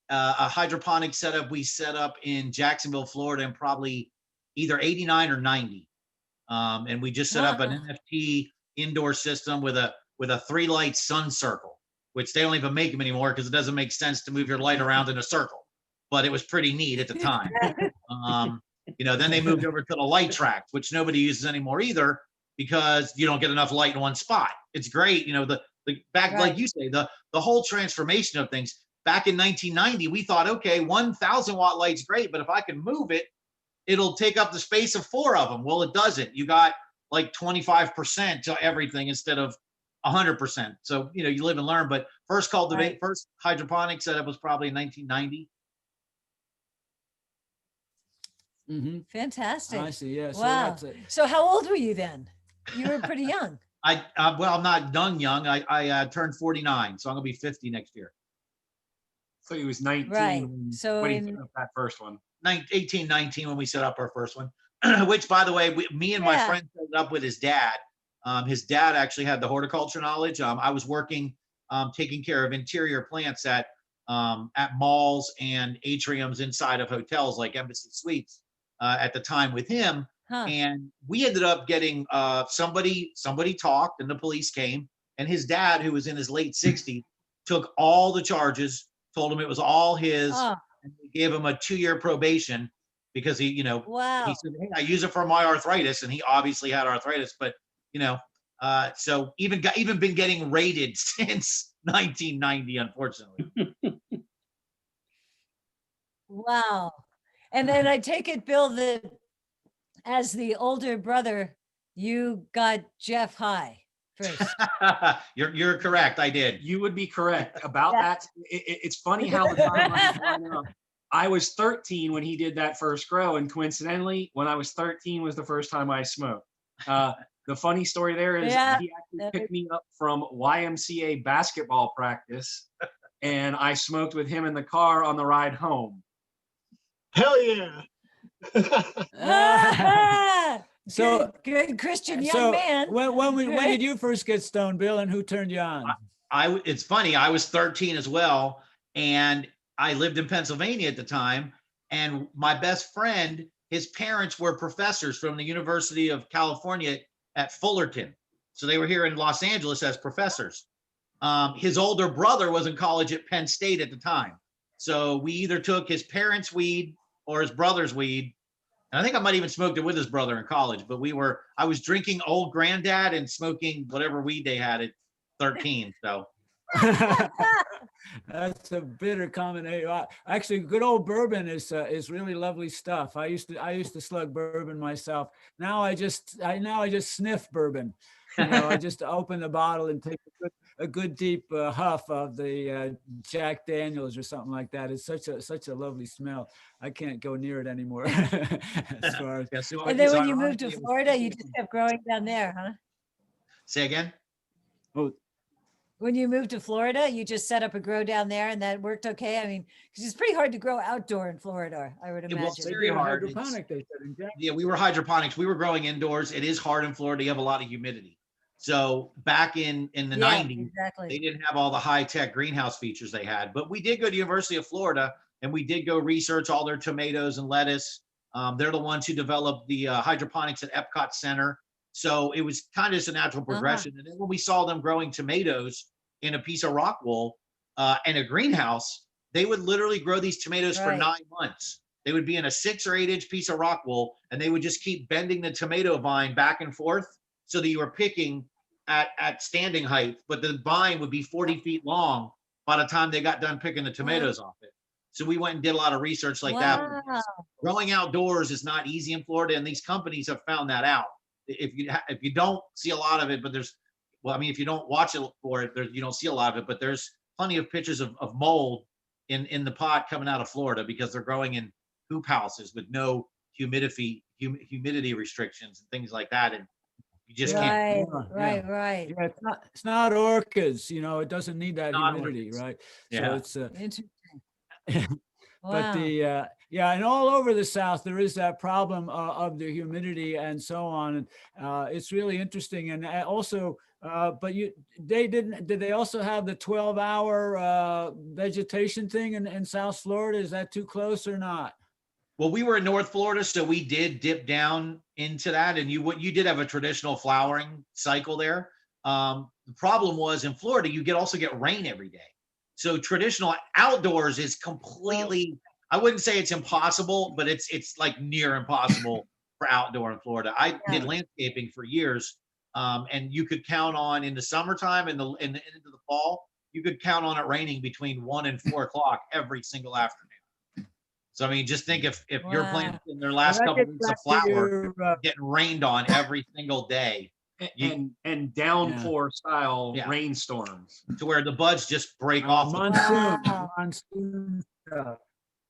a hydroponic setup we set up in Jacksonville, Florida, in probably either 89 or 90. And we just set up an NFT indoor system with a 3-light sun circle, which they don't even make them anymore because it doesn't make sense to move your light around in a circle. But it was pretty neat at the time. Then they moved over to the light track, which nobody uses anymore either, because you don't get enough light in one spot. It's great. Like you say, the whole transformation of things. Back in 1990, we thought, okay, 1,000 watt light's great, but if I can move it, it'll take up the space of 4 of them. Well, it doesn't. You got like 25% to everything instead of 100%. So, you live and learn. But first hydroponic setup was probably in 1990. Mm-hmm. Fantastic. I see. Yeah. Wow. So how old were you then? You were pretty young. I'm not done young. I turned 49, so I'm gonna be 50 next year. So he was 19 right. when So he set up that first one. 18, 19 when we set up our first one, which, by the way, me and my friend set it up with his dad. His dad actually had the horticulture knowledge. I was working, taking care of interior plants at malls and atriums inside of hotels like Embassy Suites at the time with him. And we ended up getting somebody talked and the police came, and his dad, who was in his late 60s, took all the charges, told him it was all his, and we gave him a 2-year probation because he said, hey, I use it for my arthritis, and he obviously had arthritis, but so even been getting raided since 1990, unfortunately. Wow. And then I take it, Bill, that as the older brother, you got Jeff high first. You're correct. I did. You would be correct about that. It's funny how the timeline line up. I was 13 when he did that first grow, and coincidentally, when I was 13 was the first time I smoked. The funny story there is he actually picked me up from YMCA basketball practice, and I smoked with him in the car on the ride home. Hell yeah. So good Christian young man. When did you first get stoned, Bill, and who turned you on? It's funny. I was 13 as well, and I lived in Pennsylvania at the time. And my best friend, his parents were professors from the University of California at Fullerton. So they were here in Los Angeles as professors. His older brother was in college at Penn State at the time. So we either took his parents' weed or his brother's weed. And I think I might even smoked it with his brother in college, but I was drinking old granddad and smoking whatever weed they had at 13. So that's a bitter combination. Actually, good old bourbon is really lovely stuff. I used to slug bourbon myself. Now I just sniff bourbon. You know, I just open the bottle and take a good deep huff of the Jack Daniels or something like that. It's such a lovely smell. I can't go near it anymore. As far as, and then when you moved to Florida, you just kept growing down there, huh? Say again? Oh, when you moved to Florida, you just set up a grow down there and that worked okay? I mean, because it's pretty hard to grow outdoor in Florida, I would imagine. Well, it's very hard. Hydroponic, they said in Jack. Yeah, we were hydroponics. We were growing indoors. It is hard in Florida. You have a lot of humidity. So back in the 90s, exactly. They didn't have all the high-tech greenhouse features they had. But we did go to University of Florida, and we did go research all their tomatoes and lettuce. They're the ones who developed the hydroponics at Epcot Center. So it was kind of just a natural progression. And then when we saw them growing tomatoes in a piece of rock wool and a greenhouse, they would literally grow these tomatoes for 9 months. They would be in a 6 or 8 inch piece of rock wool, and they would just keep bending the tomato vine back and forth so that you were picking at standing height, but the vine would be 40 feet long by the time they got done picking the tomatoes off it. So we went and did a lot of research like that. Growing outdoors is not easy in Florida, and these companies have found that out. If you don't see a lot of it, but if you don't watch it for it, you don't see a lot of it, but there's plenty of pictures of mold in the pot coming out of Florida because they're growing in hoop houses with no humidity restrictions and things like that. And you just can't. Right. Yeah, it's not orchids, you know, it doesn't need that humidity, orchids. right? Yeah. So it's Interesting. But and all over the South, there is that problem of the humidity and so on. And it's really interesting. And also, but did they also have the 12-hour vegetation thing in South Florida? Is that too close or not? Well, we were in North Florida, so we did dip down into that, and you did have a traditional flowering cycle there. The problem was in Florida, you also get rain every day. So traditional outdoors is completely, I wouldn't say it's impossible, but it's like near impossible for outdoor in Florida. I did landscaping for years, and you could count on in the summertime and into the fall, you could count on it raining between 1 and 4 o'clock every single afternoon. So, I mean, just think if your plants in their last couple of weeks of flower getting rained on every single day. And downpour style rainstorms. To where the buds just break off. Monsoon stuff.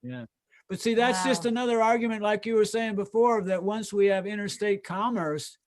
Yeah. But see, that's just another argument, like you were saying before, that once we have interstate commerce,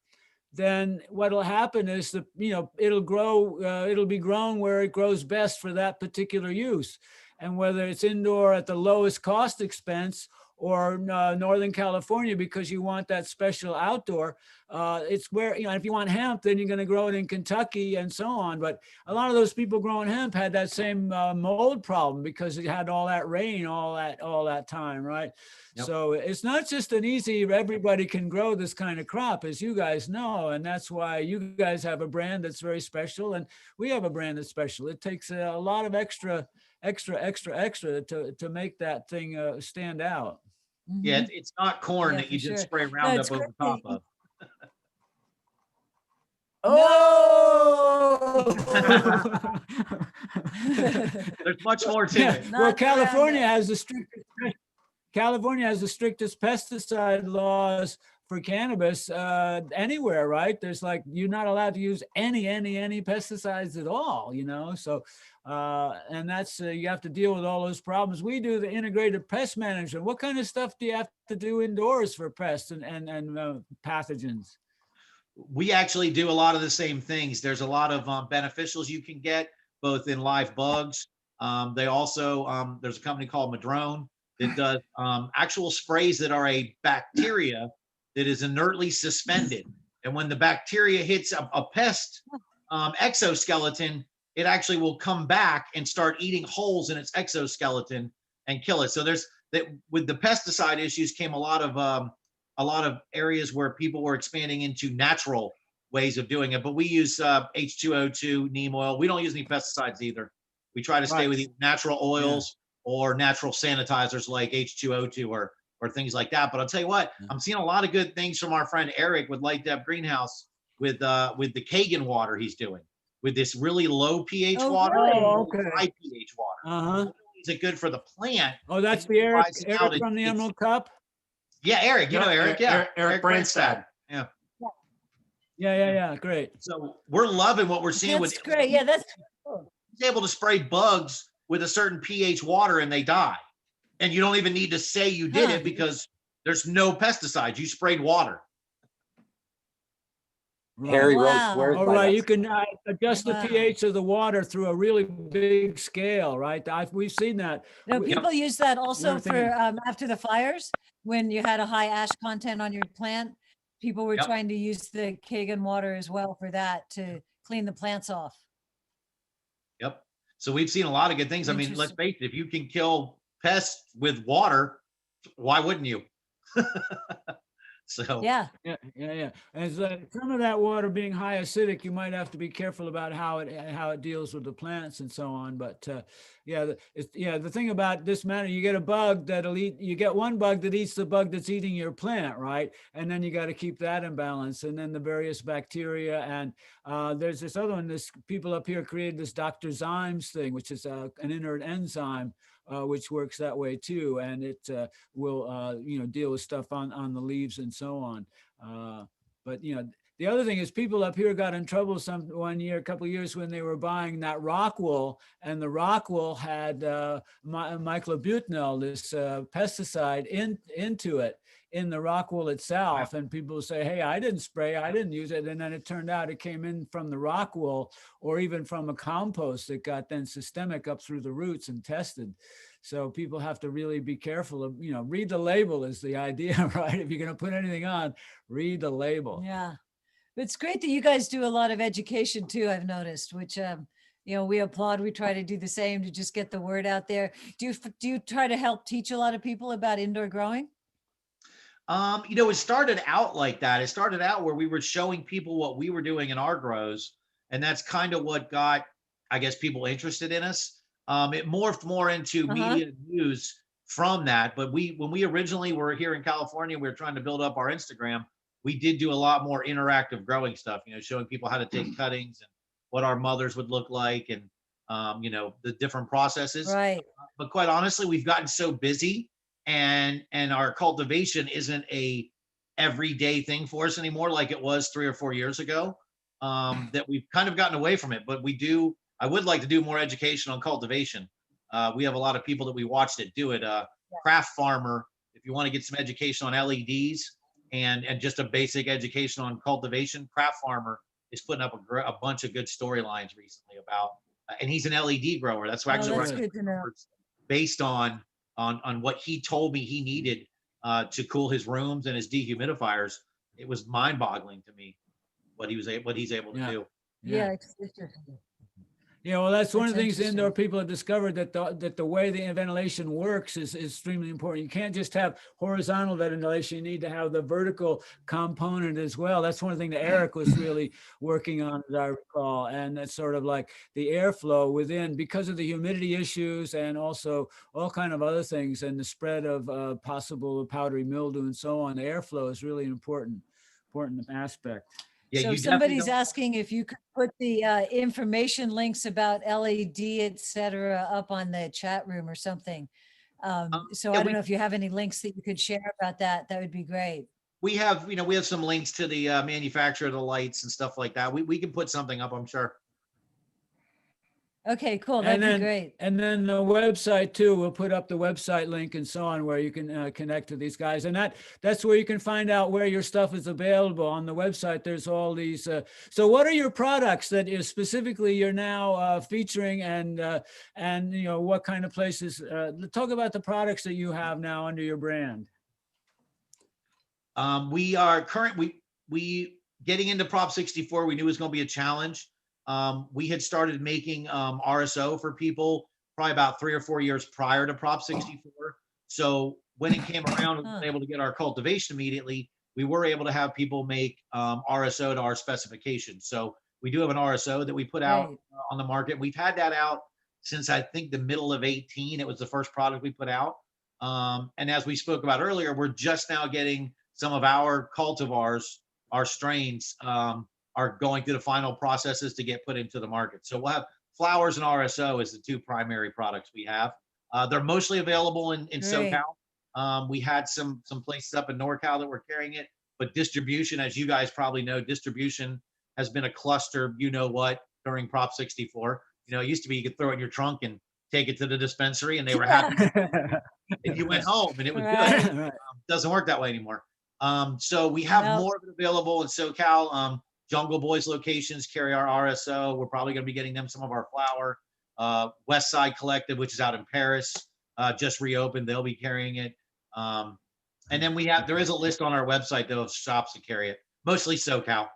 then what'll happen is it'll grow, it'll be grown where it grows best for that particular use. And whether it's indoor at the lowest cost expense or Northern California, because you want that special outdoor, it's where, if you want hemp, then you're going to grow it in Kentucky and so on. But a lot of those people growing hemp had that same mold problem because it had all that rain, all that time, right? Yep. So it's not just an easy, everybody can grow this kind of crop, as you guys know. And that's why you guys have a brand that's very special. And we have a brand that's special. It takes a lot of extra to make that thing stand out. Yeah, it's not corn that you just spray Roundup over top of. Oh! There's much more to it. Well, California has the strictest pesticide laws for cannabis anywhere, right? There's you're not allowed to use any pesticides at all, so and that's you have to deal with all those problems. We do the integrated pest management. What kind of stuff do you have to do indoors for pests and pathogens? We actually do a lot of the same things. There's a lot of beneficials you can get both in live bugs. They also there's a company called Madrone that does actual sprays that are a bacteria that is inertly suspended. And when the bacteria hits a pest exoskeleton, it actually will come back and start eating holes in its exoskeleton and kill it. So with the pesticide issues came a lot of a lot of areas where people were expanding into natural ways of doing it, but we use H2O2, neem oil. We don't use any pesticides either. We try to stay with either natural oils or natural sanitizers like H2O2 or things like that. But I'll tell you what, I'm seeing a lot of good things from our friend Eric with Light Depth Greenhouse with the Kagan water he's doing with this really low pH water, high pH water. Uh-huh. Is it good for the plant? Oh, that's the Eric from the Emerald Cup? Yeah, Eric, you know Eric, Eric Branstad. Yeah. Yeah, great. So we're loving what we're seeing That's with great. Yeah, that's cool. he's able to spray bugs with a certain pH water and they die. And you don't even need to say you did it because there's no pesticides. You sprayed water. Harry Rose Wow. swears All by right, that. you can adjust the Wow. pH of the water through a really big scale, right? We've seen that. No, people use that also Another thing for after the fires, when you had a high ash content on your plant, people were Yep. trying to use the Kagan water as well for that to clean the plants off. Yep. So we've seen a lot of good things. I mean, let's Interesting. face it, if you can kill pests with water, why wouldn't you? So Yeah. Yeah. As some of that water being high acidic, you might have to be careful about how it deals with the plants and so on. But the thing about this matter, you get a bug that'll eat. You get one bug that eats the bug that's eating your plant, right? And then you got to keep that in balance. And then the various bacteria and there's this other one. This people up here created this Dr. Zymes thing, which is an inert enzyme. Which works that way too, and it will deal with stuff on the leaves and so on. But the other thing is people up here got in trouble a couple of years when they were buying that rock wool, and the rock wool had myclobutanol, this pesticide into it in the rock wool itself. And people say, hey, I didn't spray, I didn't use it. And then it turned out it came in from the rock wool or even from a compost that got then systemic up through the roots and tested. So people have to really be careful of, read the label is the idea, right? If you're going to put anything on, read the label. Yeah. It's great that you guys do a lot of education too, I've noticed, which, we applaud. We try to do the same to just get the word out there. Do you try to help teach a lot of people about indoor growing? It started out like that. It started out where we were showing people what we were doing in our grows. And that's kind of what got, I guess, people interested in us. It morphed more into media news from that. But when we originally were here in California, we were trying to build up our Instagram. We did do a lot more interactive growing stuff, showing people how to take cuttings and what our mothers would look like and, the different processes. Right. But quite honestly, we've gotten so busy and our cultivation isn't a everyday thing for us anymore like it was 3 or 4 years ago, that we've kind of gotten away from it. But I would like to do more education on cultivation. We have a lot of people that we watch that do it. Craft Farmer, if you want to get some education on LEDs and just a basic education on cultivation, Craft Farmer is putting up a bunch of good storylines recently about, and he's an LED grower. That's actually that's good to know. Based on what he told me he needed to cool his rooms and his dehumidifiers. It was mind-boggling to me what he's able to do. Yeah. Well, that's one of the things interesting. indoor people have discovered, that the way the ventilation works is extremely important. You can't just have horizontal ventilation. You need to have the vertical component as well. That's one thing that Eric was really working on, as I recall. And that's sort of like the airflow within, because of the humidity issues and also all kind of other things and the spread of possible powdery mildew and so on. The airflow is really important aspect. Yeah, So somebody's asking if you could put the information links about LED, et cetera, up on the chat room or something. So I don't know if you have any links that you could share about that. That would be great. We have some links to the manufacturer of the lights and stuff like that. We can put something up, I'm sure. Okay, cool. That'd be great. And then the website too, we'll put up the website link and so on where you can connect to these guys. And that's where you can find out where your stuff is available. On the website, there's all these. So what are your products that you're now featuring and what kind of places? Talk about the products that you have now under your brand. We are we getting into Prop 64, we knew it was going to be a challenge. We had started making RSO for people probably about 3 or 4 years prior to Prop 64. So when it came around, we were able to get our cultivation immediately. We were able to have people make RSO to our specifications. So we do have an RSO that we put out on the market. We've had that out since I think the middle of 18. It was the first product we put out. And as we spoke about earlier, we're just now getting some of our cultivars, our strains, are going through the final processes to get put into the market. So we'll have flowers and RSO as the two primary products we have. They're mostly available in SoCal. We had some places up in NorCal that were carrying it, but distribution, as you guys probably know, distribution has been a cluster, you know what, during Prop 64. You know, it used to be you could throw it in your trunk and take it to the dispensary and they were happy. And you went home and it was good. Doesn't work that way anymore. So we have more of it available in SoCal. Jungle Boys locations carry our RSO. We're probably going to be getting them some of our flower. West Side Collective, which is out in Paris, just reopened. They'll be carrying it. And then there is a list on our website though of shops that carry it, mostly SoCal.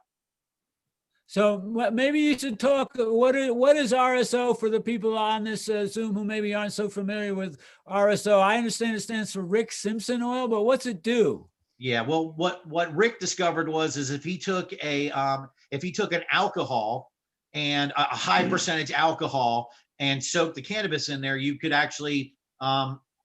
So maybe you should talk, what is RSO for the people on this Zoom who maybe aren't so familiar with RSO? I understand it stands for Rick Simpson oil, but what's it do? Yeah, well, what Rick discovered is if he took an alcohol and a high percentage alcohol and soaked the cannabis in there, you could actually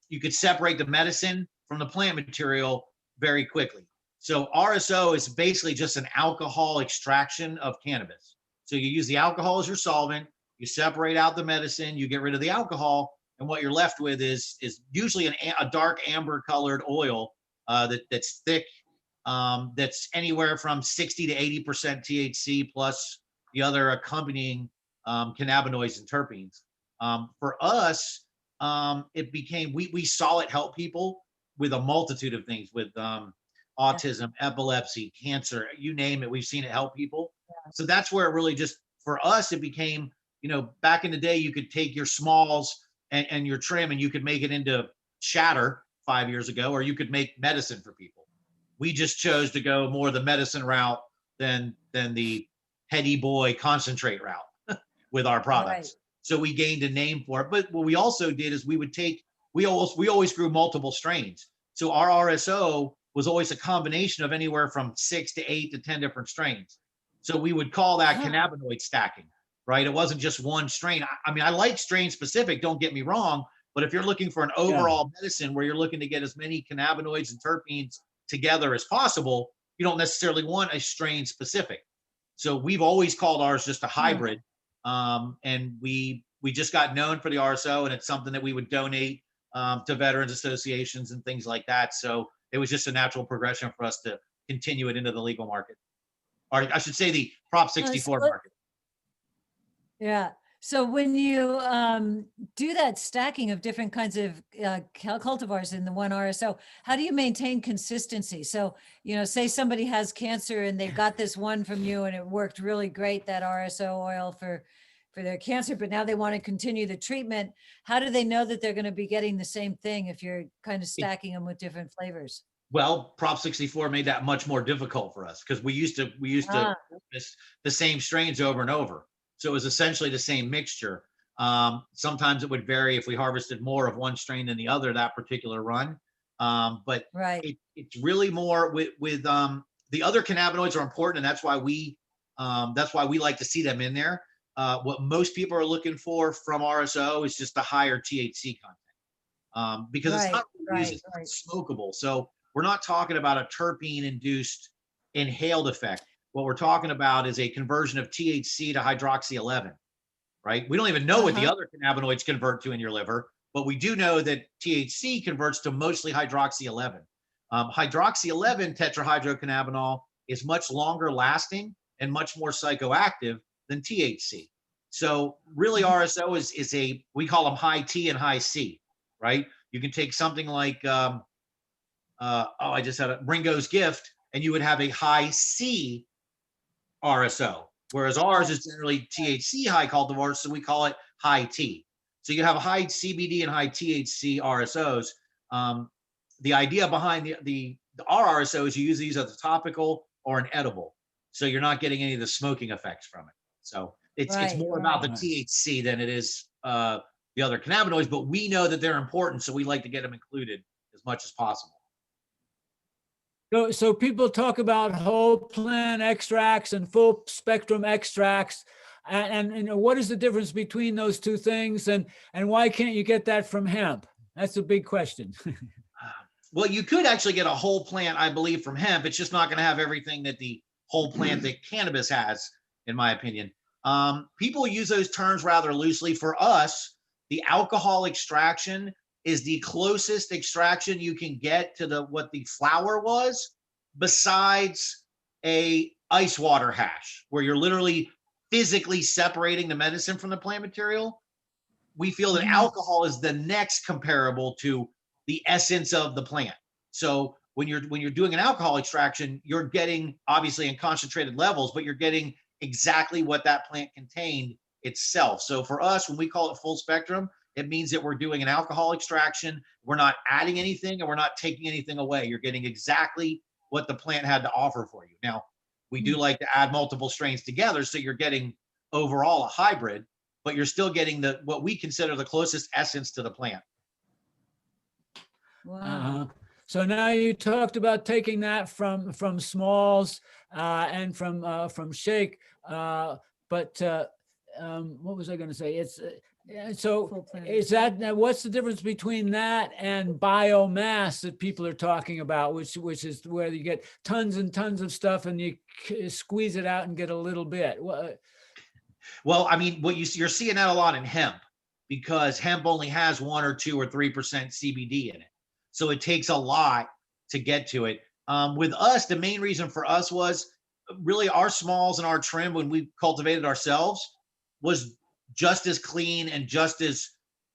you could separate the medicine from the plant material very quickly. So RSO is basically just an alcohol extraction of cannabis. So you use the alcohol as your solvent, you separate out the medicine, you get rid of the alcohol, and what you're left with is usually a dark amber colored oil that's thick, that's anywhere from 60 to 80% THC plus the other accompanying cannabinoids and terpenes. For us, it became, we saw it help people with a multitude of things, with autism, epilepsy, cancer, you name it. We've seen it help people. So that's where it really just, for us, it became, you know, back in the day, you could take your smalls and your trim and you could make it into shatter 5 years ago, or you could make medicine for people. We just chose to go more the medicine route than the heady boy concentrate route with our products. So we gained a name for it. But what we also did is we always grew multiple strains. So our RSO was always a combination of anywhere from 6 to 8 to 10 different strains. So we would call that cannabinoid stacking, right? It wasn't just one strain. I mean, I like strain specific, don't get me wrong, but if you're looking for an overall medicine where you're looking to get as many cannabinoids and terpenes together as possible, you don't necessarily want a strain specific. So we've always called ours just a hybrid. And we just got known for the RSO, and it's something that we would donate to veterans associations and things like that. So it was just a natural progression for us to continue it into the legal market, or I should say the Prop 64 market. Yeah. So when you do that stacking of different kinds of cultivars in the one RSO, how do you maintain consistency? So, you know, say somebody has cancer and they've got this one from you and it worked really great, that RSO oil for their cancer, but now they want to continue the treatment. How do they know that they're going to be getting the same thing if you're kind of stacking them with different flavors? Well, Prop 64 made that much more difficult for us because we used to miss the same strains over and over. So it was essentially the same mixture. Sometimes it would vary if we harvested more of one strain than the other that particular run. But it's really more with the other cannabinoids are important, and that's why we like to see them in there. What most people are looking for from RSO is just the higher THC content, because it's not smokable. So we're not talking about a terpene-induced inhaled effect. What we're talking about is a conversion of THC to hydroxy-11, right? We don't even know what the other cannabinoids convert to in your liver, but we do know that THC converts to mostly hydroxy-11. Hydroxy-11 tetrahydrocannabinol is much longer lasting and much more psychoactive than THC. So really RSO is we call them high T and high C, right? You can take something like, I just had a Ringo's Gift, and you would have a high C RSO, whereas ours is generally THC high cultivars, so we call it high T. So you have a high CBD and high THC RSOs. The idea behind our RSO is you use these as a topical or an edible, so you're not getting any of the smoking effects from it. So it's more about the THC than it is the other cannabinoids, but we know that they're important, so we like to get them included as much as possible. So people talk about whole plant extracts and full spectrum extracts. And what is the difference between those two things? And why can't you get that from hemp? That's a big question. Well, you could actually get a whole plant, I believe, from hemp. It's just not going to have everything that the whole plant that cannabis has, in my opinion. People use those terms rather loosely. For us, the alcohol extraction is the closest extraction you can get to what the flower was, besides a ice water hash, where you're literally physically separating the medicine from the plant material. We feel that alcohol is the next comparable to the essence of the plant. So when you're doing an alcohol extraction, you're getting, obviously in concentrated levels, but you're getting exactly what that plant contained itself. So for us, when we call it full spectrum, it means that we're doing an alcohol extraction. We're not adding anything and we're not taking anything away. You're getting exactly what the plant had to offer for you. Now, we do like to add multiple strains together, so you're getting overall a hybrid, but you're still getting what we consider the closest essence to the plant. Wow. So now you talked about taking that from Smalls and from Shake, but what was I going to say? It's so is that what's the difference between that and biomass that people are talking about, which is where you get tons and tons of stuff and you squeeze it out and get a little bit? Well, I mean, you're seeing that a lot in hemp, because hemp only has 1 or 2 or 3% CBD in it. So it takes a lot to get to it. With us, the main reason for us was really our smalls and our trim, when we cultivated ourselves, was just as clean and just as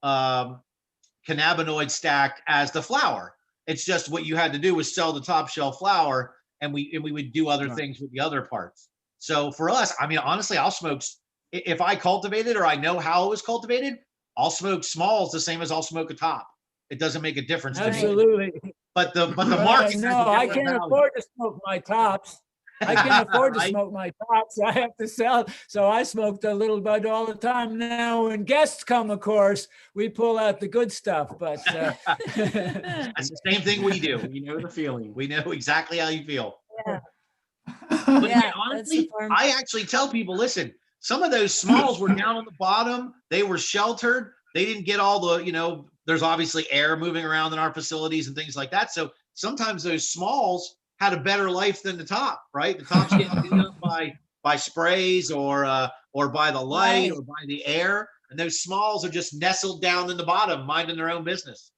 cannabinoid stacked as the flower. It's just what you had to do was sell the top shelf flower, and we would do other things with the other parts. So for us, I mean, honestly, I'll smoke, if I cultivated or I know how it was cultivated, I'll smoke smalls the same as I'll smoke a top. It doesn't make a difference. Absolutely. But the market. No, I can't afford to smoke my tops. I can't afford to smoke my tops. So I have to sell. So I smoked a little bud all the time. Now, when guests come, of course, we pull out the good stuff. But that's the same thing we do. We know the feeling. We know exactly how you feel. Yeah. But Yeah, honestly, I actually tell people, listen, some of those smalls were down on the bottom. They were sheltered. They didn't get all the, there's obviously air moving around in our facilities and things like that. So sometimes those smalls had a better life than the top, right? The top's getting beat up by sprays or by the light or by the air. And those smalls are just nestled down in the bottom, minding their own business.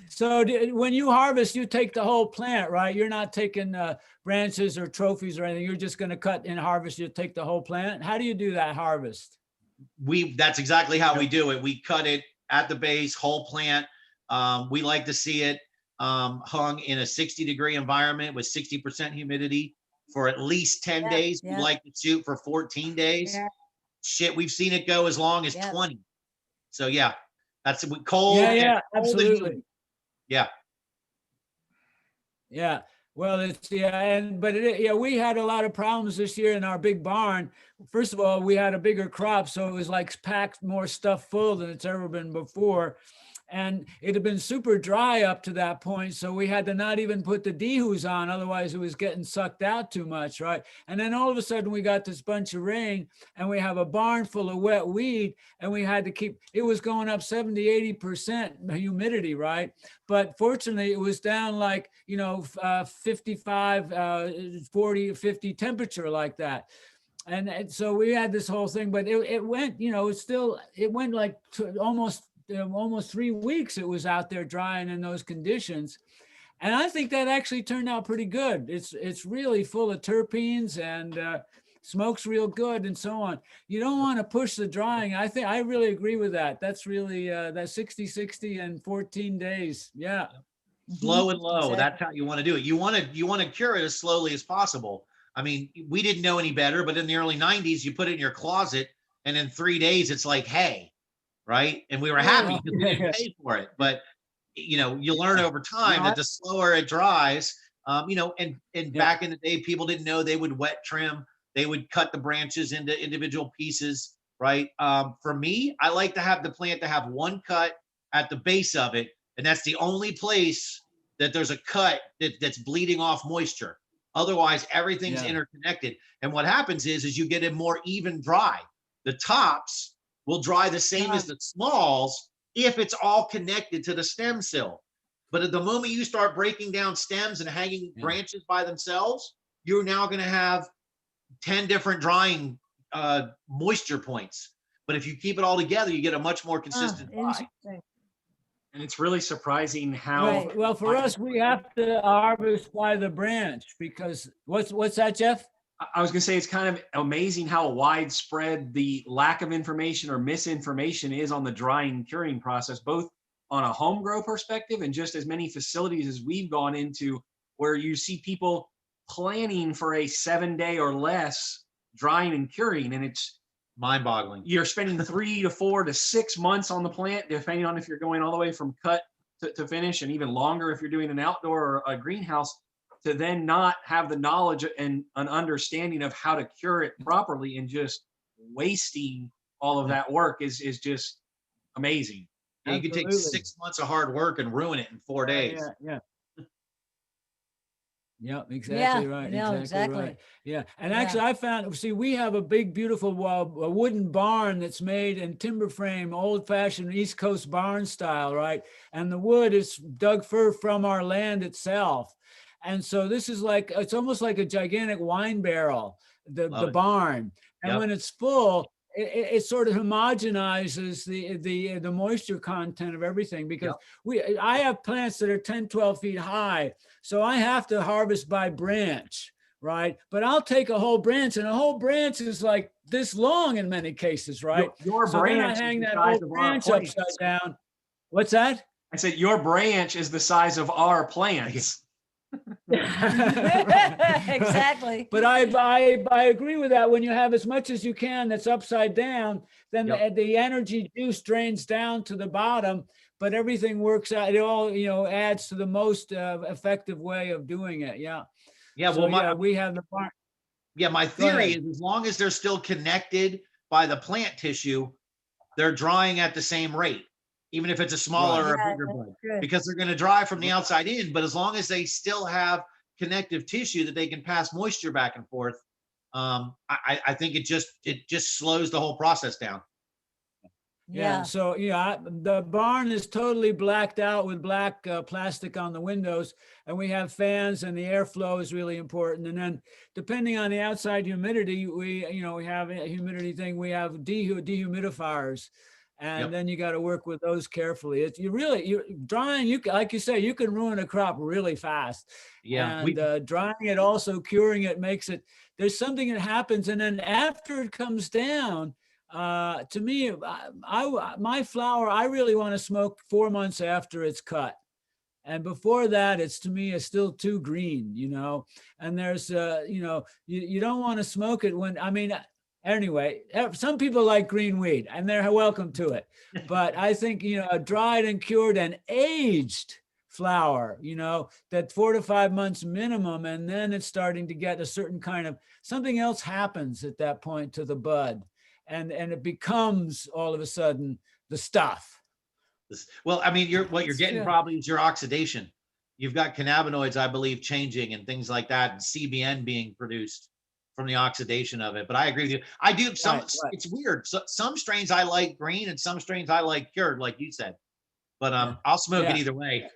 So when you harvest, you take the whole plant, right? You're not taking branches or trophies or anything. You're just going to cut and harvest. You take the whole plant. How do you do that harvest? That's exactly how we do it. We cut it at the base, whole plant. We like to see it hung in a 60-degree environment with 60% humidity for at least 10 days. We like to shoot for 14 days. Yeah. Shit, we've seen it go as long as 20. So yeah, that's cold. Yeah, absolutely. Yeah. Yeah. Well, we had a lot of problems this year in our big barn. First of all, we had a bigger crop, so it was like packed more stuff full than it's ever been before. And it had been super dry up to that point, so we had to not even put the dehues on, otherwise it was getting sucked out too much, right? And then all of a sudden we got this bunch of rain, and we have a barn full of wet weed, and we had to keep, it was going up 70-80% humidity, right? But fortunately it was down like 55 40 50 temperature like that. And so we had this whole thing, but it went, it went like almost 3 weeks it was out there drying in those conditions. And I think that actually turned out pretty good. It's really full of terpenes and smokes real good and so on. You don't want to push the drying. I really agree with that. That's really that 60-60 and 14 days. Yeah. Slow and low. Exactly. That's how you want to do it. You want to cure it as slowly as possible. I mean, we didn't know any better, but in the early 90s, you put it in your closet and in 3 days, it's like, hey, right? And we were happy because we didn't pay for it. But, you learn over time that the slower it dries, back in the day, people didn't know they would wet trim. They would cut the branches into individual pieces, right? For me, I like to have the plant to have one cut at the base of it. And that's the only place that there's a cut that's bleeding off moisture. Otherwise, everything's interconnected. And what happens is you get a more even dry. The tops will dry the same as the smalls if it's all connected to the stem cell. But at the moment you start breaking down stems and hanging branches by themselves, you're now going to have 10 different drying moisture points. But if you keep it all together, you get a much more consistent dry. And it's really surprising how Right. Well, for us, we have to harvest by the branch because what's that, Jeff? I was going to say it's kind of amazing how widespread the lack of information or misinformation is on the drying and curing process, both on a home grow perspective and just as many facilities as we've gone into where you see people planning for a 7-day or less drying and curing. And it's mind-boggling. You're spending 3 to 4 to 6 months on the plant, depending on if you're going all the way from cut to finish, and even longer if you're doing an outdoor or a greenhouse, to then not have the knowledge and an understanding of how to cure it properly, and just wasting all of that work is just amazing. Yeah, you can take 6 months of hard work and ruin it in 4 days. Yeah, exactly right. Exactly. Right. Yeah. And actually I found, see, we have a big, beautiful a wooden barn that's made in timber frame, old fashioned East Coast barn style, right? And the wood is dug from our land itself. And so this is like, it's almost like a gigantic wine barrel, the barn. And when it's full, it sort of homogenizes the moisture content of everything, because I have plants that are 10, 12 feet high. So I have to harvest by branch, right? But I'll take a whole branch, and a whole branch is like this long in many cases, right? Your so branch then I hang is the that size whole of our branch plants. upside down. What's that? I said, your branch is the size of our plants. Exactly. But I agree with that. When you have as much as you can that's upside down, then the energy juice drains down to the bottom, but everything works out. It all, adds to the most effective way of doing it. Yeah. Yeah. So, Well, we have the barn. Yeah. My theory is as long as they're still connected by the plant tissue, they're drying at the same rate, even if it's a smaller or bigger bud, because they're going to dry from the outside in. But as long as they still have connective tissue that they can pass moisture back and forth, I think it just slows the whole process down. Yeah. So, the barn is totally blacked out with black plastic on the windows, and we have fans, and the airflow is really important. And then depending on the outside humidity, we have a humidity thing. We have dehumidifiers. And then you got to work with those carefully. You're drying, like you say, you can ruin a crop really fast. Yeah. And drying it, also curing it, there's something that happens. And then after it comes down, to me, my flower, I really want to smoke 4 months after it's cut. And before that, it's still too green, and there's, you don't want to smoke it anyway, some people like green weed, and they're welcome to it. But I think, dried and cured and aged flower, that 4 to 5 months minimum, and then it's starting to get a certain kind of, something else happens at that point to the bud, and it becomes all of a sudden the stuff. Well, what you're getting probably is your oxidation. You've got cannabinoids, I believe, changing and things like that, and CBN being produced from the oxidation of it. But I agree with you. I do some, it's weird. So, some strains I like green, and some strains I like cured, like you said, but I'll smoke it either way.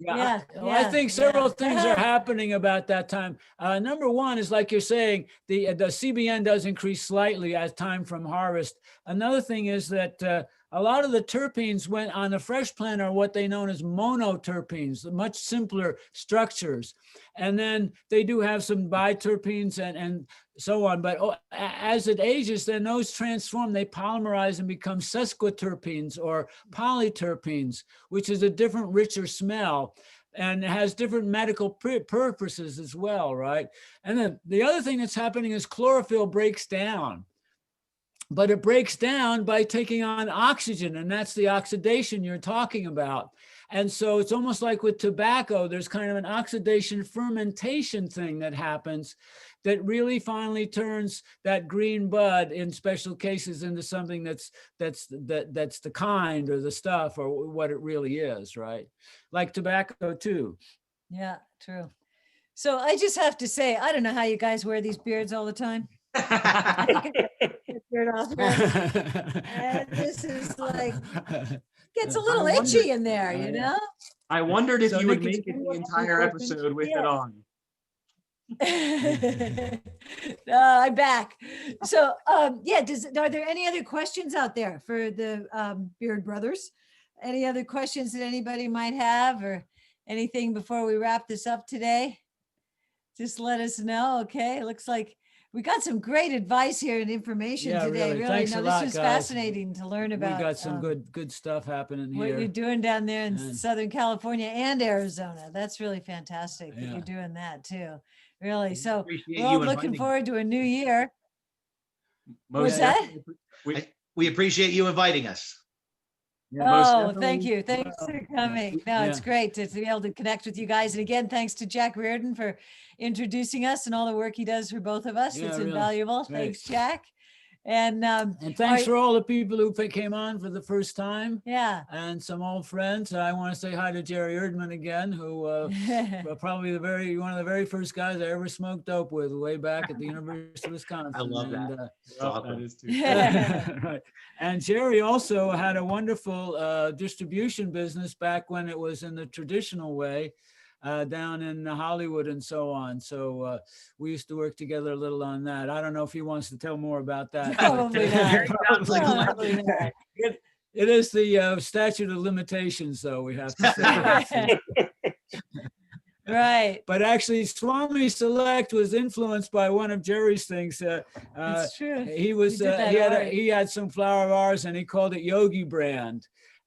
I think several things are happening about that time. Number one is, like you're saying, the CBN does increase slightly as time from harvest. Another thing is that a lot of the terpenes went on the fresh plant are what they known as monoterpenes, much simpler structures. And then they do have some biterpenes and so on. But as it ages, then those transform, they polymerize and become sesquiterpenes or polyterpenes, which is a different, richer smell. And it has different medical purposes as well, right? And then the other thing that's happening is chlorophyll breaks down. But it breaks down by taking on oxygen, and that's the oxidation you're talking about. And so it's almost like with tobacco, there's kind of an oxidation fermentation thing that happens that really finally turns that green bud in special cases into something that's the kind or the stuff or what it really is, right? Like tobacco too. Yeah, true. So I just have to say, I don't know how you guys wear these beards all the time. I think I get the beard off here. And this is like, gets a little itchy in there, you know? I wondered if So, you would Nikki, make do it you the have any entire questions? episode with Yeah. it on. I'm back. So, yeah, are there any other questions out there for the Beard Brothers? Any other questions that anybody might have or anything before we wrap this up today? Just let us know. Okay. Looks like we got some great advice here and information Yeah, today. really. Really. Thanks No, a this lot, was guys. fascinating to learn We about. got some good stuff happening What here. you're doing down there in And- Southern California and Arizona. That's really fantastic that Yeah. you're doing that too. Really. So Appreciate we're all you looking inviting us. forward to a new year. Most What's that? definitely. We appreciate you inviting us. Yeah. Most Oh, thank definitely. you. Thanks for coming. No, it's Yeah. great to be able to connect with you guys. And again, thanks to Jack Reardon for introducing us and all the work he does for both of us. Yeah, It's really. invaluable. Great. Thanks, Jack. And And thanks Are- for all the people who came on for the first time yeah. and some old friends. I want to say hi to Jerry Erdman again, who well, probably one of the very first guys I ever smoked dope with way back at the University of Wisconsin. I love that. And, It's awesome. That is too. right. And Jerry also had a wonderful distribution business back when it was in the traditional way down in Hollywood and so on. So we used to work together a little on that. I don't know if he wants to tell more about that. Probably not. Sounds like Probably not. It is the statute of limitations, though, we have to say. Right. But actually, Swami Select was influenced by one of Jerry's things. It's true. He was did that art. he had some flower of ours, and he called it Yogi Brand.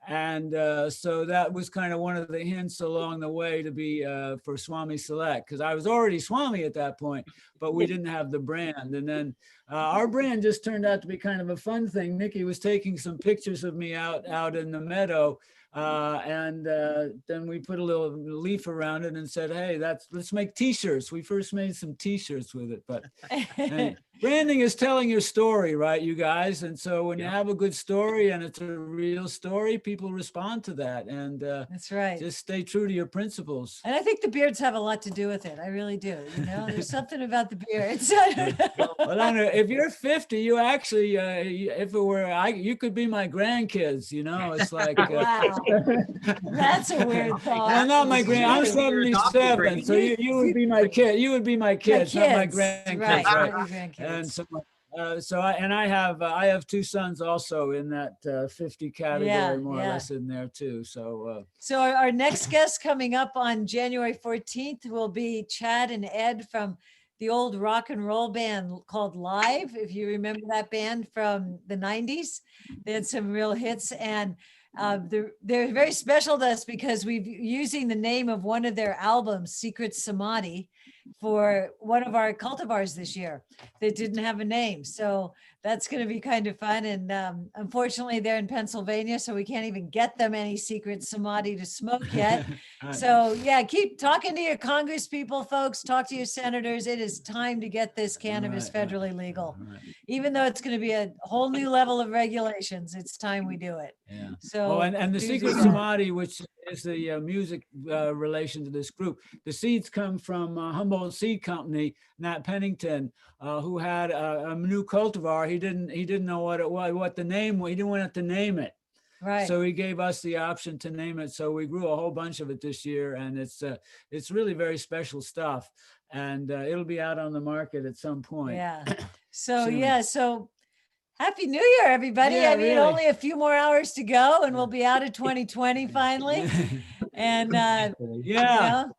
And so that was kind of one of the hints along the way to be for Swami Select, because I was already Swami at that point, but we didn't have the brand. And then our brand just turned out to be kind of a fun thing. Nikki was taking some pictures of me out in the meadow. And then we put a little leaf around it and said, hey, let's make t-shirts. We first made some t-shirts with it, but and branding is telling your story, right, you guys? And so when you have a good story and it's a real story, people respond to that. And That's right. just stay true to your principles. And I think the beards have a lot to do with it. I really do. You know, there's something about the beards. Well, I know if you're 50, you actually, if it were, you could be my grandkids, you know, it's like, Wow. That's a weird thought. well, not my grand. I'm You're 77, so you would be my kid. You would be my kids, not my grandkids, Right. right? Not your grandkids. And so, I have two sons also in that 50 category, Yeah, more or yeah. less in there too. So So our next guest coming up on January 14th will be Chad and Ed from the old rock and roll band called Live. If you remember that band from the 90s, they had some real hits, and they're very special to us because we've using the name of one of their albums, Secret Samadhi, for one of our cultivars this year that didn't have a name. So that's going to be kind of fun. And unfortunately, they're in Pennsylvania, so we can't even get them any Secret Samadhi to smoke yet. So yeah, keep talking to your Congress people, folks. Talk to your senators. It is time to get this cannabis Right, federally legal. right. Even though it's going to be a whole new level of regulations, it's time we do it. Yeah. So Oh, and the do Secret that. Samadhi, which is the music relation to this group, the seeds come from Humboldt Seed Company, Nat Pennington, who had a new cultivar. He didn't know what the name was. He didn't want to name it. Right. So he gave us the option to name it. So we grew a whole bunch of it this year, and it's really very special stuff. And it'll be out on the market at some point. Yeah. So soon. yeah. So Happy New Year, everybody. Yeah, I mean, really. only a few more hours to go and we'll be out of 2020 finally. And Yeah. you know,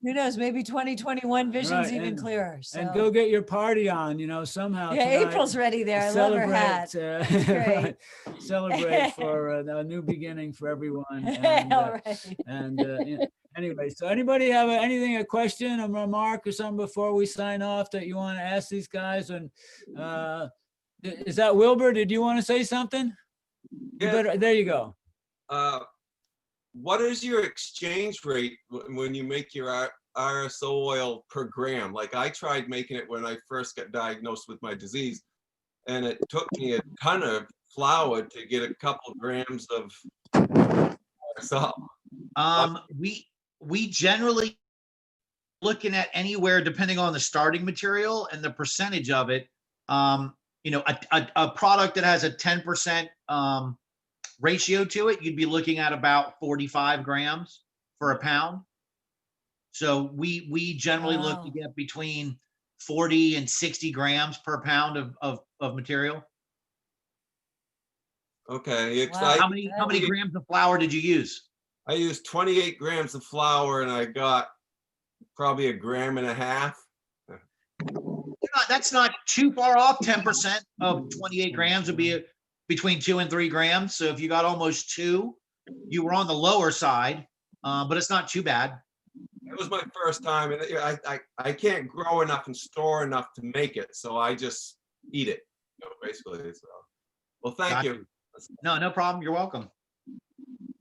who knows, maybe 2021 vision's Right, even and- clearer. So And go get your party on, somehow. yeah, tonight. April's ready there. I love her hat. Celebrate, great. right, celebrate for a new beginning for everyone. And, All right. yeah. Anyway, so anybody have a question, a remark, or something before we sign off that you want to ask these guys? And is that Wilbur? Did you want to say something? Yeah. There you go. what is your exchange rate when you make your RSO oil per gram? Like I tried making it when I first got diagnosed with my disease, and it took me a ton of flour to get a couple grams of RSO. We generally looking at anywhere depending on the starting material and the percentage of it. You know, a product that has a 10% ratio to it, you'd be looking at about 45 grams for a pound. So we generally look to get between 40 and 60 grams per pound of material. Okay. Wow. How many grams of flour did you use? I used 28 grams of flour and I got probably 1.5 grams. That's not too far off. 10% of 28 grams would be between 2 and 3 grams. So if you got almost 2, you were on the lower side, but it's not too bad. It was my first time, and I can't grow enough and store enough to make it, so I just eat it, you know, basically. So, well, thank you. No problem. You're welcome.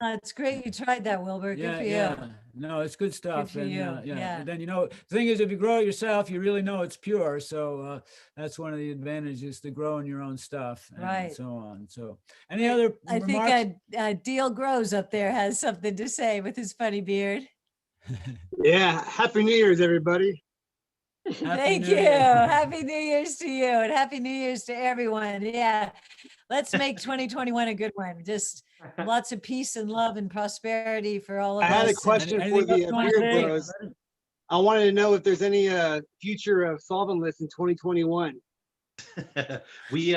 It's great you tried that, Wilbur. Good for you. No, it's good stuff. Good for you. And then, you know, the thing is, if you grow it yourself, you really know it's pure. So that's one of the advantages to growing your own stuff, and so on. So any other remarks? I think Deal Grows up there has something to say with his funny beard. Yeah, Happy New Year's, everybody. Thank you. Happy New Year's to you, and Happy New Year's to everyone. Yeah, let's make 2021 a good one. Just lots of peace and love and prosperity for all of us. I had a question for the Beard Bros. I wanted to know if there's any future of solventless in 2021. We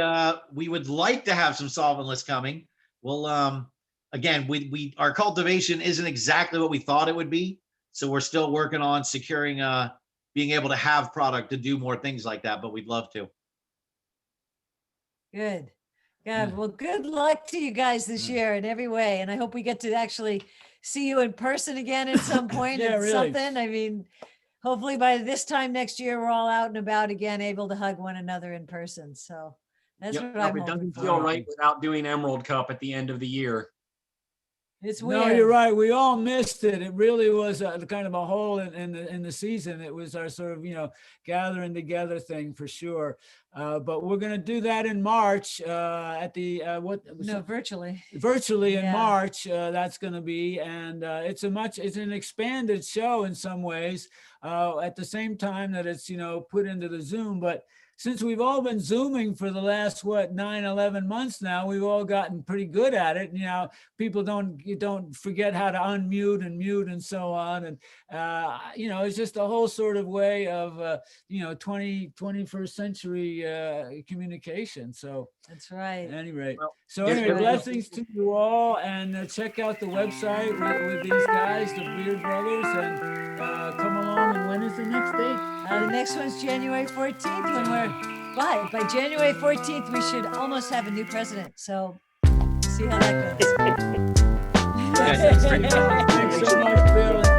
would like to have some solventless coming. Well, again, our cultivation isn't exactly what we thought it would be, so we're still working on securing being able to have product to do more things like that, but we'd love to. Good. Well, good luck to you guys this year in every way. And I hope we get to actually see you in person again at some point. Something. I mean, hopefully by this time next year, we're all out and about again, able to hug one another in person. So that's what I'm hoping It doesn't for. feel right without doing Emerald Cup at the end of the year. It's weird. No, you're right. We all missed it. It really was kind of a hole in the season. It was our sort of, you know, gathering together thing for sure. But we're going to do that in March at the virtually. Virtually in March. That's going to be, and it's an expanded show in some ways. At the same time that it's, you know, put into the Zoom, but since we've all been Zooming for the last, 9-11 months now, we've all gotten pretty good at it. You know, people don't forget how to unmute and mute and so on. And, you know, it's just a whole sort of way of, you know, 21st century communication. So that's right. At any rate. Anyway, blessings to you all, and check out the website with these guys, the Beard Brothers, and come along. And when is the next date? The next one's January 14th when we're, by January 14th, we should almost have a new president. So see how that goes. Thanks so much, Bill.